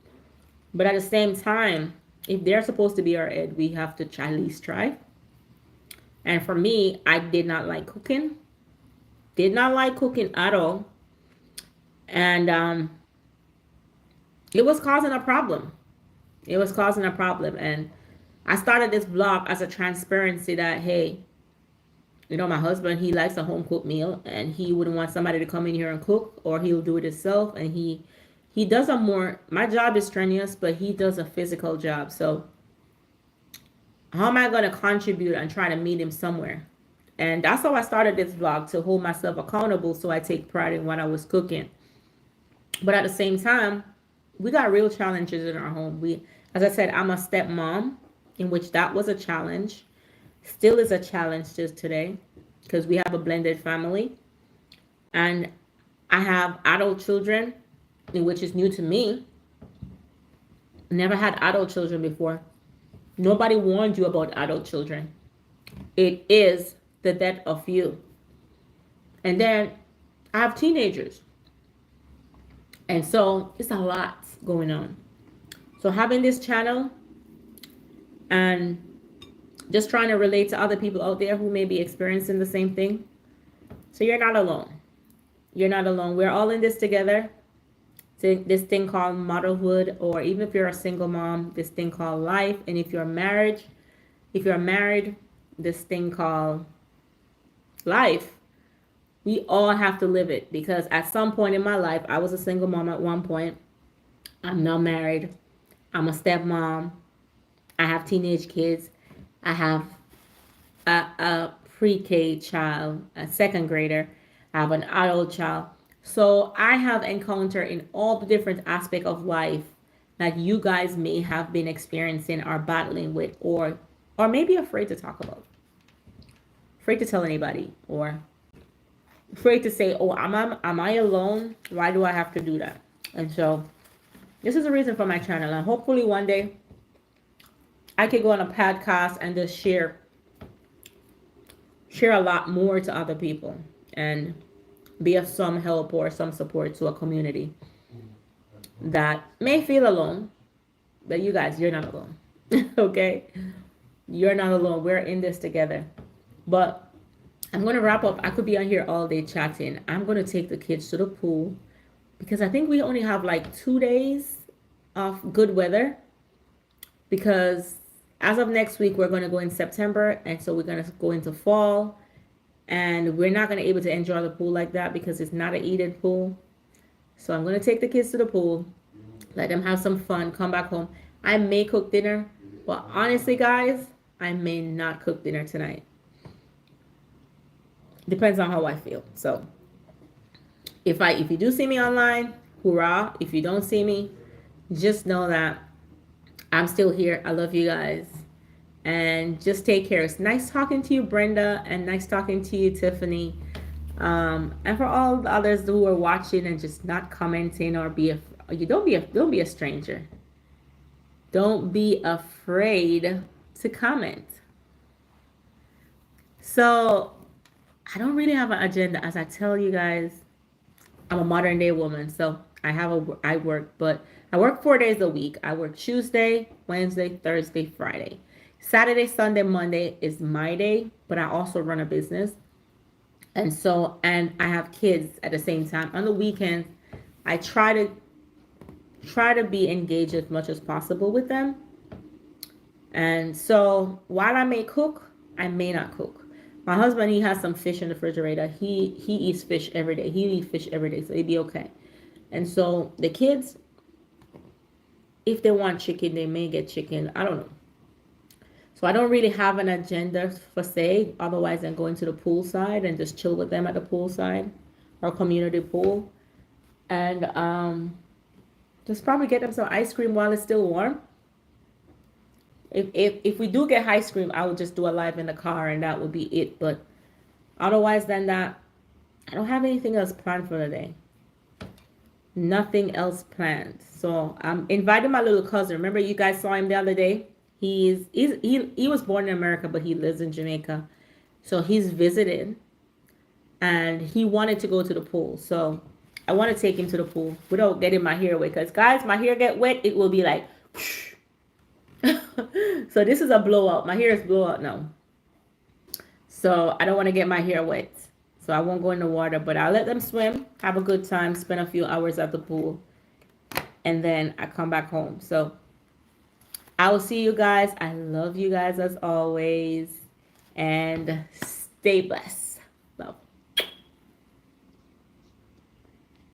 S1: But at the same time, if they're supposed to be our head, we have to at least try. And for me, I did not like cooking. Did not like cooking at all. And it was causing a problem. It was causing a problem. And I started this vlog as a transparency that, hey, you know, my husband, he likes a home cooked meal and he wouldn't want somebody to come in here and cook, or he'll do it himself. And he does a more, my job is strenuous, but he does a physical job. So how am I going to contribute and try to meet him somewhere? And that's how I started this vlog, to hold myself accountable so I take pride in what I was cooking. But at the same time, we got real challenges in our home. As I said, I'm a stepmom, in which that was a challenge. Still is a challenge just today, because we have a blended family. And I have adult children, which is new to me. never had adult children before. Nobody warned you about adult children. It is the death of you. And then I have teenagers. And so it's a lot going on. So having this channel and just trying to relate to other people out there who may be experiencing the same thing. So you're not alone. You're not alone. We're all in this together. This thing called motherhood, or even if you're a single mom, this thing called life. And if you're married, this thing called life. We all have to live it, because at some point in my life, I was a single mom at one point. I'm now married. I'm a stepmom. I have teenage kids. I have a pre-K child, a second grader. I have an adult child. So I have encountered in all the different aspects of life that you guys may have been experiencing or battling with, or maybe afraid to talk about, afraid to tell anybody, or afraid to say, oh, am I alone? Why do I have to do that? And so this is the reason for my channel. And hopefully one day I could go on a podcast and just share a lot more to other people and be of some help or some support to a community that may feel alone. But you guys, you're not alone. Okay? You're not alone. We're in this together. But I'm going to wrap up. I could be on here all day chatting. I'm going to take the kids to the pool because I think we only have like 2 days of good weather, because as of next week, we're going to go in September. And so we're going to go into fall. And we're not going to be able to enjoy the pool like that because it's not a heated pool. So I'm going to take the kids to the pool, let them have some fun, come back home. I may cook dinner, but honestly, guys, I may not cook dinner tonight. Depends on how I feel. So if you do see me online, hoorah. If you don't see me, just know that I'm still here. I love you guys. And just take care. It's nice talking to you, Brenda, and nice talking to you, Tiffany. And for all the others who are watching and just not commenting or don't be a stranger. Don't be afraid to comment. So I don't really have an agenda. As I tell you guys, I'm a modern day woman. So I work 4 days a week. I work Tuesday, Wednesday, Thursday, Friday. Saturday, Sunday, Monday is my day, but I also run a business. And I have kids at the same time. On the weekends, I try to be engaged as much as possible with them. And so while I may cook, I may not cook. My husband, he has some fish in the refrigerator. He eats fish every day. He eats fish every day, so he'd be okay. And so the kids, if they want chicken, they may get chicken. I don't know. So I don't really have an agenda per se, otherwise than going to the pool side and just chill with them at the pool side or community pool. And just probably get them some ice cream while it's still warm. If we do get ice cream, I would just do a live in the car and that would be it. But otherwise than that, I don't have anything else planned for the day. Nothing else planned. So I'm inviting my little cousin. Remember you guys saw him the other day? He was born in America, but he lives in Jamaica. So he's visited and he wanted to go to the pool. So I want to take him to the pool without getting my hair wet. Because guys, my hair get wet, it will be like, so this is a blowout. My hair is blowout now. So I don't want to get my hair wet. So I won't go in the water, but I'll let them swim, have a good time, spend a few hours at the pool. And then I come back home. So I will see you guys. I love you guys as always. And stay blessed.